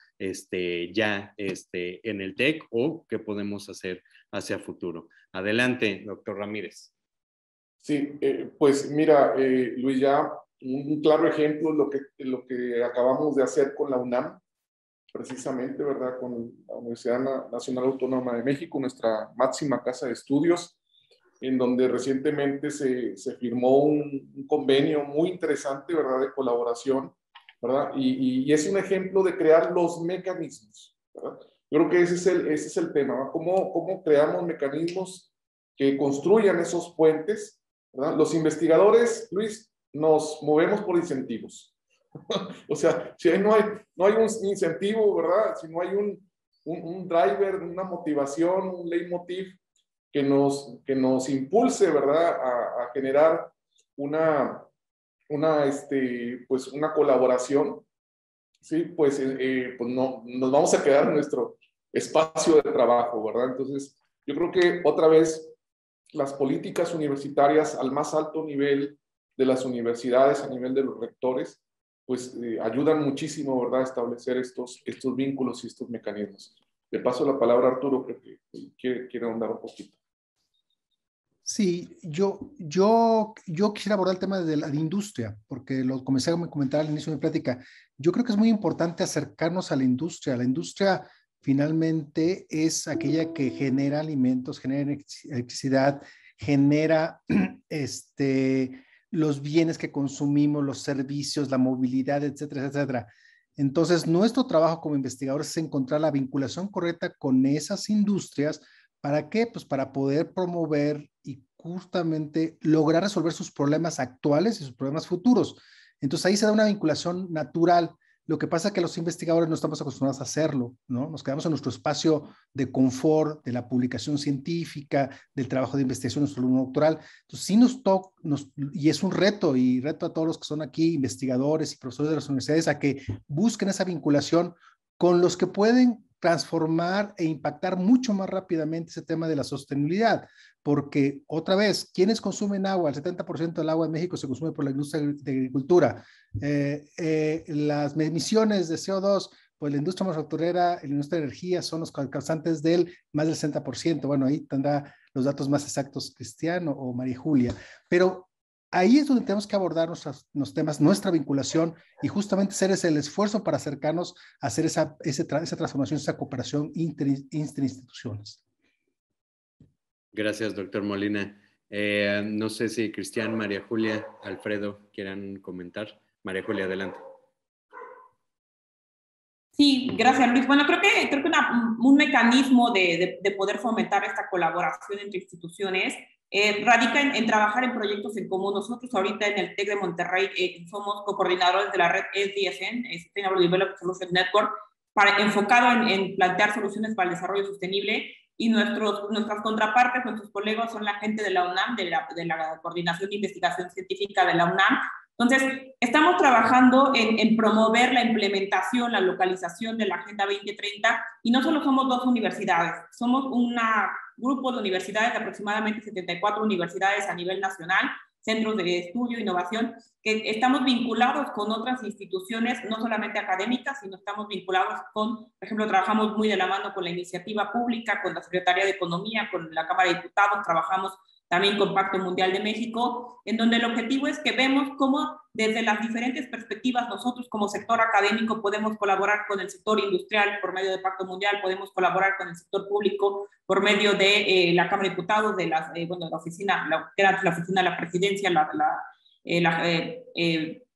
ya en el TEC o qué podemos hacer hacia futuro? Adelante, doctor Ramírez. Sí, pues mira, Luis, ya un claro ejemplo es lo que acabamos de hacer con la UNAM, precisamente, ¿verdad? Con la Universidad Nacional Autónoma de México, nuestra máxima casa de estudios, en donde recientemente se firmó un convenio muy interesante, ¿verdad?, de colaboración, ¿verdad? Y es un ejemplo de crear los mecanismos, ¿verdad? Yo creo que ese es el tema, ¿verdad? ¿Cómo creamos mecanismos que construyan esos puentes, ¿verdad? Los investigadores, Luis, nos movemos por incentivos. O sea, si no hay un incentivo, ¿verdad? Si no hay un driver, una motivación, un leitmotiv que nos impulse, ¿verdad?, a generar pues una colaboración, ¿sí? Pues no, nos vamos a quedar en nuestro espacio de trabajo, ¿verdad? Entonces, yo creo que otra vez las políticas universitarias al más alto nivel de las universidades, a nivel de los rectores, pues ayudan muchísimo, ¿verdad?, a establecer estos vínculos y estos mecanismos. Le paso la palabra a Arturo, creo que quiere ahondar un poquito. Sí, yo quisiera abordar el tema de la industria, porque lo comencé a comentar al inicio de mi plática. Yo creo que es muy importante acercarnos a la industria. La industria finalmente es aquella que genera alimentos, genera electricidad, genera los bienes que consumimos, los servicios, la movilidad, etcétera, etcétera. Entonces, nuestro trabajo como investigadores es encontrar la vinculación correcta con esas industrias. ¿Para qué? Pues para poder promover y justamente lograr resolver sus problemas actuales y sus problemas futuros. Entonces ahí se da una vinculación natural. Lo que pasa es que los investigadores no estamos acostumbrados a hacerlo, ¿no? Nos quedamos en nuestro espacio de confort, de la publicación científica, del trabajo de investigación, nuestro alumno doctoral. Entonces sí y es un reto, y reto a todos los que son aquí, investigadores y profesores de las universidades, a que busquen esa vinculación con los que pueden transformar e impactar mucho más rápidamente ese tema de la sostenibilidad, porque otra vez, ¿quiénes consumen agua? El 70% del agua en México se consume por la industria de agricultura. Las emisiones de CO2, pues la industria manufacturera y la industria de energía son los causantes del más del 60%. Bueno, ahí tendrá los datos más exactos Cristiano o María Julia, pero ahí es donde tenemos que abordar los temas, nuestra vinculación, y justamente hacer el esfuerzo para acercarnos a hacer esa transformación, esa cooperación interinstituciones. Gracias, doctor Molina. No sé si Cristian, María Julia, Alfredo quieran comentar. María Julia, adelante. Sí, gracias, Luis. Bueno, creo que un mecanismo de poder fomentar esta colaboración entre instituciones radica en trabajar en proyectos en común. Nosotros ahorita en el TEC de Monterrey somos cocoordinadores de la red SDSN, Sustainable Development Solutions Network, enfocado en plantear soluciones para el desarrollo sostenible, y nuestras contrapartes, nuestros colegas son la gente de la UNAM, de la Coordinación de Investigación Científica de la UNAM. Entonces, estamos trabajando en promover la implementación, la localización de la Agenda 2030, y no solo somos 2 universidades, somos un grupo de universidades, de aproximadamente 74 universidades a nivel nacional, centros de estudio, innovación, que estamos vinculados con otras instituciones, no solamente académicas, sino estamos vinculados con, por ejemplo, trabajamos muy de la mano con la iniciativa pública, con la Secretaría de Economía, con la Cámara de Diputados, trabajamos también con Pacto Mundial de México, en donde el objetivo es que vemos cómo desde las diferentes perspectivas nosotros como sector académico podemos colaborar con el sector industrial por medio de Pacto Mundial, podemos colaborar con el sector público por medio de la Cámara de Diputados, de la oficina, la oficina de la presidencia,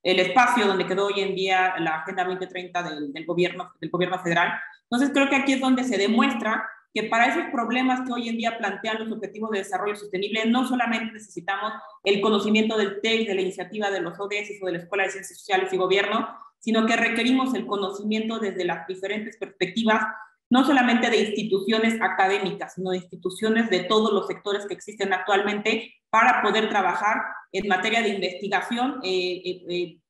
el espacio donde quedó hoy en día la Agenda 2030 del gobierno federal. Entonces creo que aquí es donde se demuestra que para esos problemas que hoy en día plantean los Objetivos de Desarrollo Sostenible, no solamente necesitamos el conocimiento del TEC, de la iniciativa de los ODS o de la Escuela de Ciencias Sociales y Gobierno, sino que requerimos el conocimiento desde las diferentes perspectivas, no solamente de instituciones académicas, sino de instituciones de todos los sectores que existen actualmente, para poder trabajar en materia de investigación,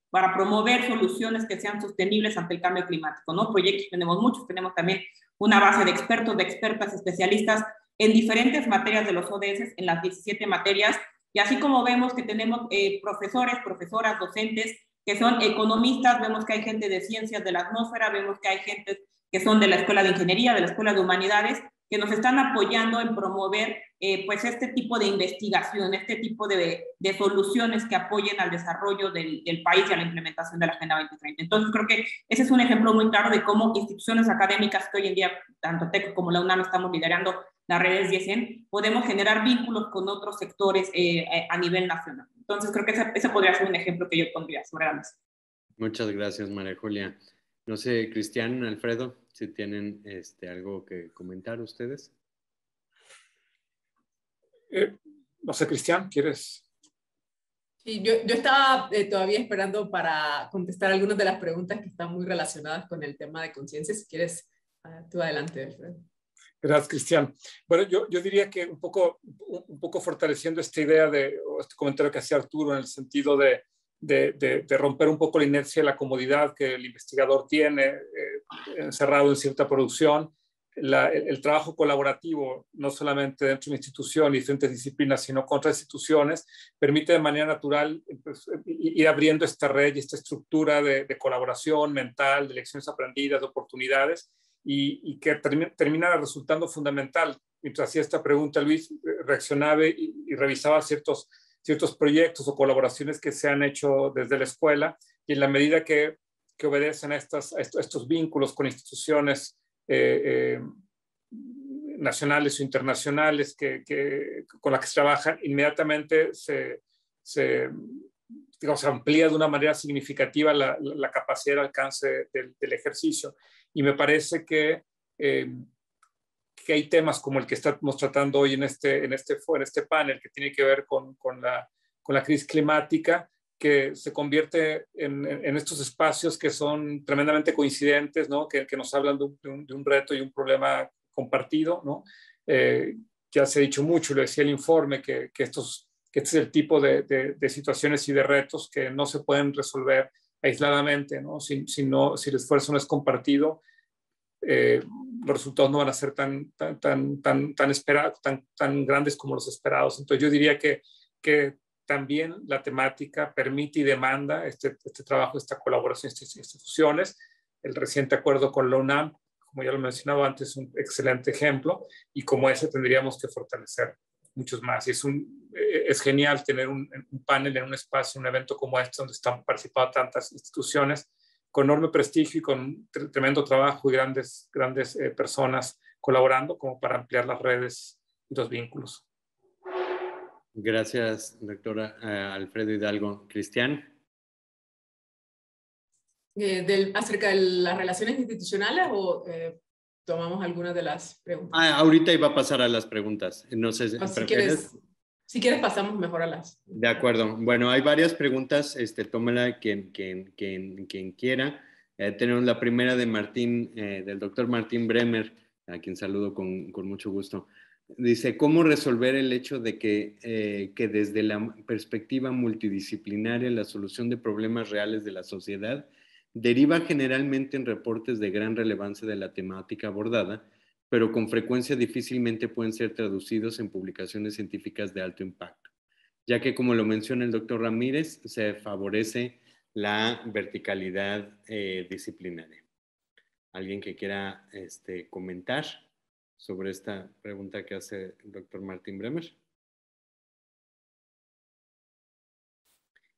para promover soluciones que sean sostenibles ante el cambio climático, ¿no? Proyectos tenemos muchos, tenemos también una base de expertos, de expertas, especialistas en diferentes materias de los ODS, en las 17 materias, y así como vemos que tenemos profesores, profesoras, docentes, que son economistas, vemos que hay gente de ciencias de la atmósfera, vemos que hay gente que son de la Escuela de Ingeniería, de la Escuela de Humanidades, que nos están apoyando en promover pues este tipo de investigación, este tipo de soluciones que apoyen al desarrollo del país y a la implementación de la Agenda 2030. Entonces creo que ese es un ejemplo muy claro de cómo instituciones académicas que hoy en día, tanto TEC como la UNAM, estamos liderando las redes DSN, podemos generar vínculos con otros sectores a nivel nacional. Entonces creo que ese podría ser un ejemplo que yo pondría sobre la mesa. Muchas gracias, María Julia. No sé, Cristian, Alfredo, si tienen algo que comentar ustedes. No sé, Cristian, ¿quieres? Sí, yo estaba todavía esperando para contestar algunas de las preguntas que están muy relacionadas con el tema de conciencia. Si quieres, tú adelante, Alfredo. Gracias, Cristian. Bueno, yo diría que un poco fortaleciendo esta idea o este comentario que hacía Arturo, en el sentido de romper un poco la inercia y la comodidad que el investigador tiene encerrado en cierta producción. El trabajo colaborativo, no solamente dentro de una institución y diferentes disciplinas, sino con otras instituciones, permite de manera natural ir abriendo esta red y esta estructura de colaboración mental, de lecciones aprendidas, de oportunidades, y que termina resultando fundamental. Mientras hacía esta pregunta, Luis reaccionaba y revisaba ciertos proyectos o colaboraciones que se han hecho desde la escuela, y en la medida que obedecen a estos vínculos con instituciones nacionales o internacionales con las que se trabajan, inmediatamente se amplía de una manera significativa la capacidad de alcance del ejercicio. Y me parece que hay temas como el que estamos tratando hoy en este panel, que tiene que ver con la crisis climática, que se convierte en estos espacios que son tremendamente coincidentes, ¿no? que nos hablan de un reto y un problema compartido, ¿no? Ya se ha dicho mucho, lo decía el informe, que este es el tipo de situaciones y de retos que no se pueden resolver aisladamente, ¿no? Si el esfuerzo no es compartido, los resultados no van a ser tan esperados, tan grandes como los esperados. Entonces yo diría que también la temática permite y demanda este trabajo, esta colaboración, estas instituciones. El reciente acuerdo con la UNAM, como ya lo mencionaba antes, es un excelente ejemplo, y como ese tendríamos que fortalecer muchos más. Y es genial tener un panel en un espacio, un evento como este, donde están participando tantas instituciones con enorme prestigio y con tremendo trabajo y grandes personas colaborando como para ampliar las redes y los vínculos. Gracias, doctora Alfredo Hidalgo. Cristian. ¿Acerca de las relaciones institucionales o tomamos algunas de las preguntas? Ahorita iba a pasar a las preguntas. No sé si prefieres. Si quieres pasamos mejor a las... De acuerdo. Bueno, hay varias preguntas, tómala quien quiera. Tenemos la primera de Martín, del doctor Martín Bremer, a quien saludo con mucho gusto. Dice, ¿cómo resolver el hecho de que desde la perspectiva multidisciplinaria la solución de problemas reales de la sociedad deriva generalmente en reportes de gran relevancia de la temática abordada, pero con frecuencia difícilmente pueden ser traducidos en publicaciones científicas de alto impacto, ya que, como lo menciona el doctor Ramírez, se favorece la verticalidad disciplinaria. ¿Alguien que quiera comentar sobre esta pregunta que hace el doctor Martín Bremer?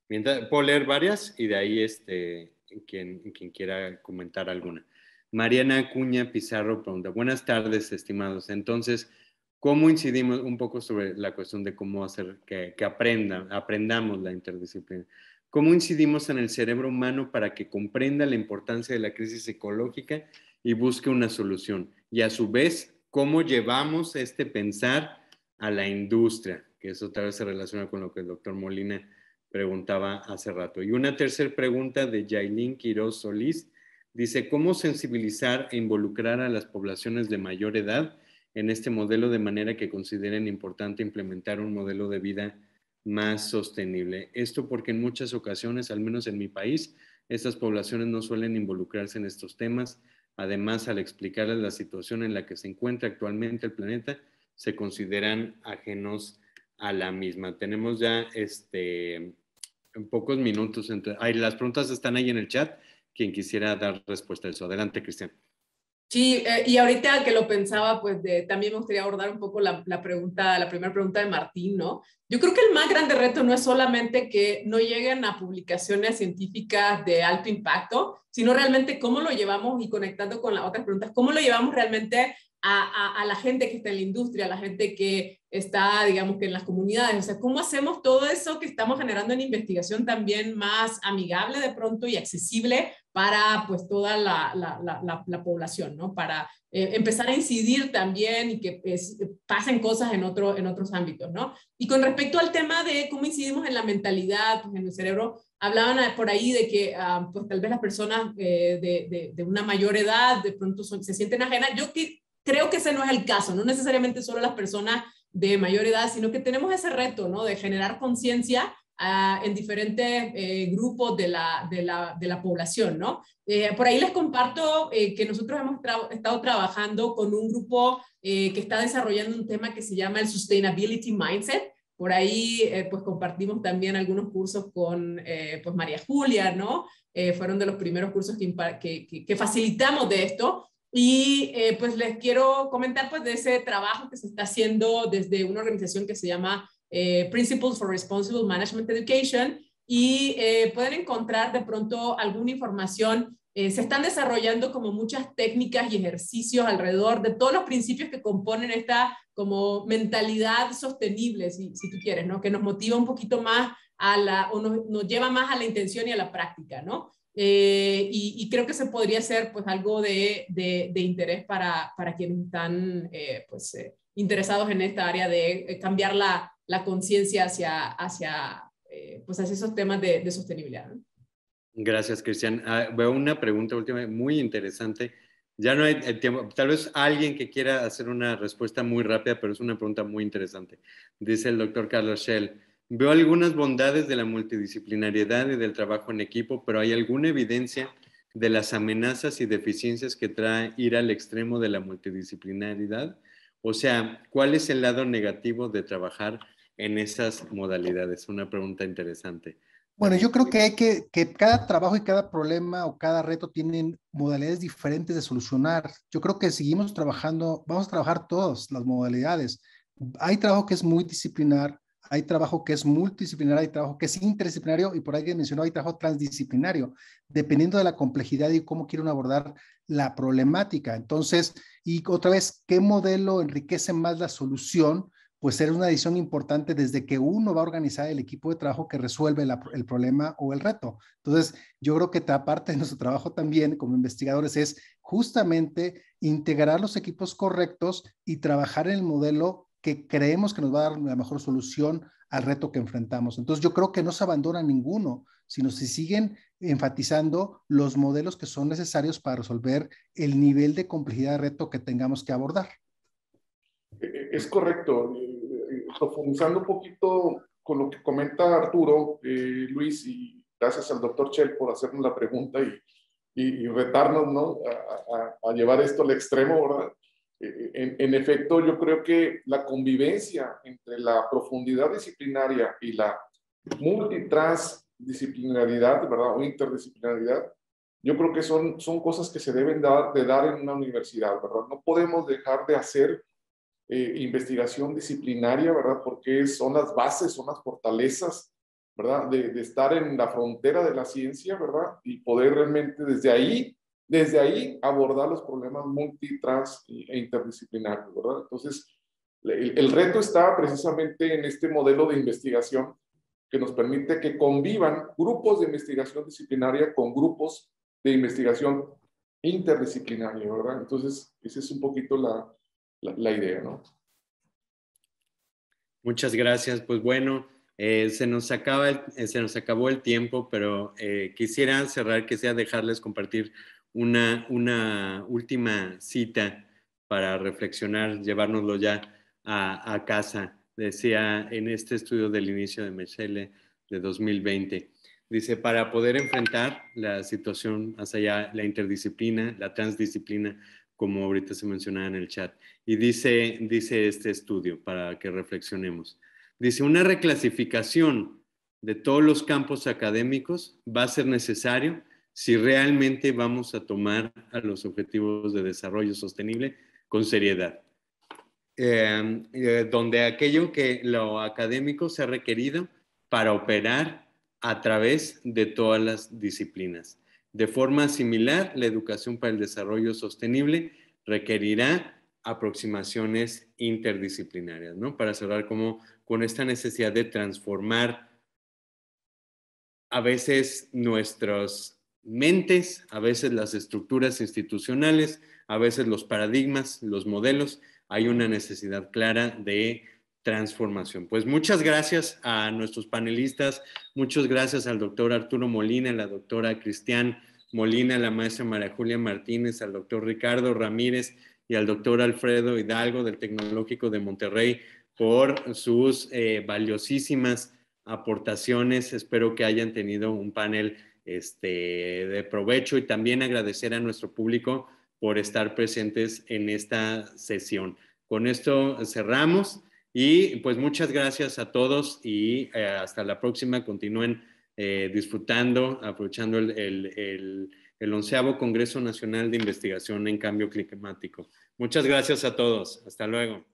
Mientras, puedo leer varias y de ahí quien quiera comentar alguna. Mariana Acuña Pizarro pregunta, buenas tardes, estimados. Entonces, ¿cómo incidimos un poco sobre la cuestión de cómo hacer que aprendamos la interdisciplina? ¿Cómo incidimos en el cerebro humano para que comprenda la importancia de la crisis ecológica y busque una solución? Y a su vez, ¿cómo llevamos este pensar a la industria? Que eso tal vez se relaciona con lo que el doctor Molina preguntaba hace rato. Y una tercera pregunta de Yailin Quiroz Solís. Dice, ¿cómo sensibilizar e involucrar a las poblaciones de mayor edad en este modelo de manera que consideren importante implementar un modelo de vida más sostenible? Esto porque en muchas ocasiones, al menos en mi país, estas poblaciones no suelen involucrarse en estos temas. Además, al explicarles la situación en la que se encuentra actualmente el planeta, se consideran ajenos a la misma. Tenemos ya en pocos minutos. Las preguntas están ahí en el chat. Quien quisiera dar respuesta a eso. Adelante, Cristian. Sí, y ahorita que lo pensaba, pues también me gustaría abordar un poco la primera pregunta de Martín, ¿no? Yo creo que el más grande reto no es solamente que no lleguen a publicaciones científicas de alto impacto, sino realmente cómo lo llevamos, y conectando con las otras preguntas, cómo lo llevamos realmente a la gente que está en la industria, a la gente que está, digamos, que en las comunidades. O sea, ¿cómo hacemos todo eso que estamos generando en investigación también más amigable de pronto y accesible para pues toda la población, ¿no? Para empezar a incidir también y que pasen cosas en otros ámbitos, ¿no? Y con respecto al tema de cómo incidimos en la mentalidad, pues en el cerebro, hablaban por ahí de que pues tal vez las personas de una mayor edad de pronto se sienten ajenas. Yo creo que ese no es el caso, no necesariamente solo las personas de mayor edad, sino que tenemos ese reto, ¿no? De generar conciencia en diferentes grupos de la población, ¿no? Por ahí les comparto que nosotros hemos estado trabajando con un grupo que está desarrollando un tema que se llama el Sustainability Mindset. Por ahí pues compartimos también algunos cursos con pues María Julia, ¿no? Fueron de los primeros cursos que facilitamos de esto. Y pues les quiero comentar pues de ese trabajo que se está haciendo desde una organización que se llama Principles for Responsible Management Education, y pueden encontrar de pronto alguna información. Se están desarrollando como muchas técnicas y ejercicios alrededor de todos los principios que componen esta como mentalidad sostenible, si tú quieres, ¿no? Que nos motiva un poquito más o nos lleva más a la intención y a la práctica, ¿no? Y creo que se podría ser pues algo de interés para quienes están interesados en esta área de cambiar la conciencia hacia esos temas de sostenibilidad, ¿no? Gracias, Cristian. Veo una pregunta última muy interesante. Ya no hay tiempo. Tal vez alguien que quiera hacer una respuesta muy rápida, pero es una pregunta muy interesante. Dice el doctor Carlos Schell, veo algunas bondades de la multidisciplinariedad y del trabajo en equipo, pero ¿hay alguna evidencia de las amenazas y deficiencias que trae ir al extremo de la multidisciplinariedad? O sea, ¿cuál es el lado negativo de trabajar en esas modalidades? Una pregunta interesante. Bueno, yo creo que que cada trabajo y cada problema o cada reto tienen modalidades diferentes de solucionar. Yo creo que seguimos trabajando, vamos a trabajar todas las modalidades. Hay trabajo que es multidisciplinar, hay trabajo que es multidisciplinar, hay trabajo que es interdisciplinario, y por ahí que mencionó, hay trabajo transdisciplinario, dependiendo de la complejidad y cómo quieren abordar la problemática. Entonces, y otra vez, ¿qué modelo enriquece más la solución? Pues es una decisión importante desde que uno va a organizar el equipo de trabajo que resuelve el problema o el reto. Entonces, yo creo que parte de nuestro trabajo también como investigadores es justamente integrar los equipos correctos y trabajar en el modelo que creemos que nos va a dar la mejor solución al reto que enfrentamos. Entonces yo creo que no se abandona ninguno, sino se siguen enfatizando los modelos que son necesarios para resolver el nivel de complejidad de reto que tengamos que abordar. Es correcto. Profundizando un poquito con lo que comenta Arturo, Luis, y gracias al doctor Chell por hacernos la pregunta y retarnos, ¿no?, a llevar esto al extremo, ¿verdad? En efecto, yo creo que la convivencia entre la profundidad disciplinaria y la multitransdisciplinaridad, ¿verdad?, o interdisciplinaridad, yo creo que son cosas que se deben de dar en una universidad, ¿verdad? No podemos dejar de hacer investigación disciplinaria, ¿verdad? Porque son las bases, son las fortalezas, ¿verdad? De estar en la frontera de la ciencia, ¿verdad? Y poder realmente desde ahí abordar los problemas multitrans e interdisciplinarios, ¿verdad? Entonces, el reto está precisamente en este modelo de investigación que nos permite que convivan grupos de investigación disciplinaria con grupos de investigación interdisciplinaria, ¿verdad? Entonces, esa es un poquito la idea, ¿no? Muchas gracias. Pues bueno, se nos acabó el tiempo, pero quisiera cerrar, quisiera dejarles compartir una última cita para reflexionar, llevárnoslo ya a casa. Decía en este estudio del inicio de Mechele de 2020, dice, para poder enfrentar la situación hacia allá, la interdisciplina, la transdisciplina, como ahorita se mencionaba en el chat. Y dice este estudio, para que reflexionemos. Dice, una reclasificación de todos los campos académicos va a ser necesario si realmente vamos a tomar a los objetivos de desarrollo sostenible con seriedad. Donde aquello que lo académico se ha requerido para operar a través de todas las disciplinas. De forma similar, la educación para el desarrollo sostenible requerirá aproximaciones interdisciplinarias, ¿no? Para cerrar como con esta necesidad de transformar a veces nuestras mentes, a veces las estructuras institucionales, a veces los paradigmas, los modelos. Hay una necesidad clara de transformación. Pues muchas gracias a nuestros panelistas, muchas gracias al doctor Arturo Molina, a la doctora Cristian Molina, a la maestra María Julia Martínez, al doctor Ricardo Ramírez y al doctor Alfredo Hidalgo del Tecnológico de Monterrey por sus valiosísimas aportaciones. Espero que hayan tenido un panel de provecho y también agradecer a nuestro público por estar presentes en esta sesión. Con esto cerramos y pues muchas gracias a todos y hasta la próxima. Continúen disfrutando, aprovechando el 11º Congreso Nacional de Investigación en Cambio Climático. Muchas gracias a todos. Hasta luego.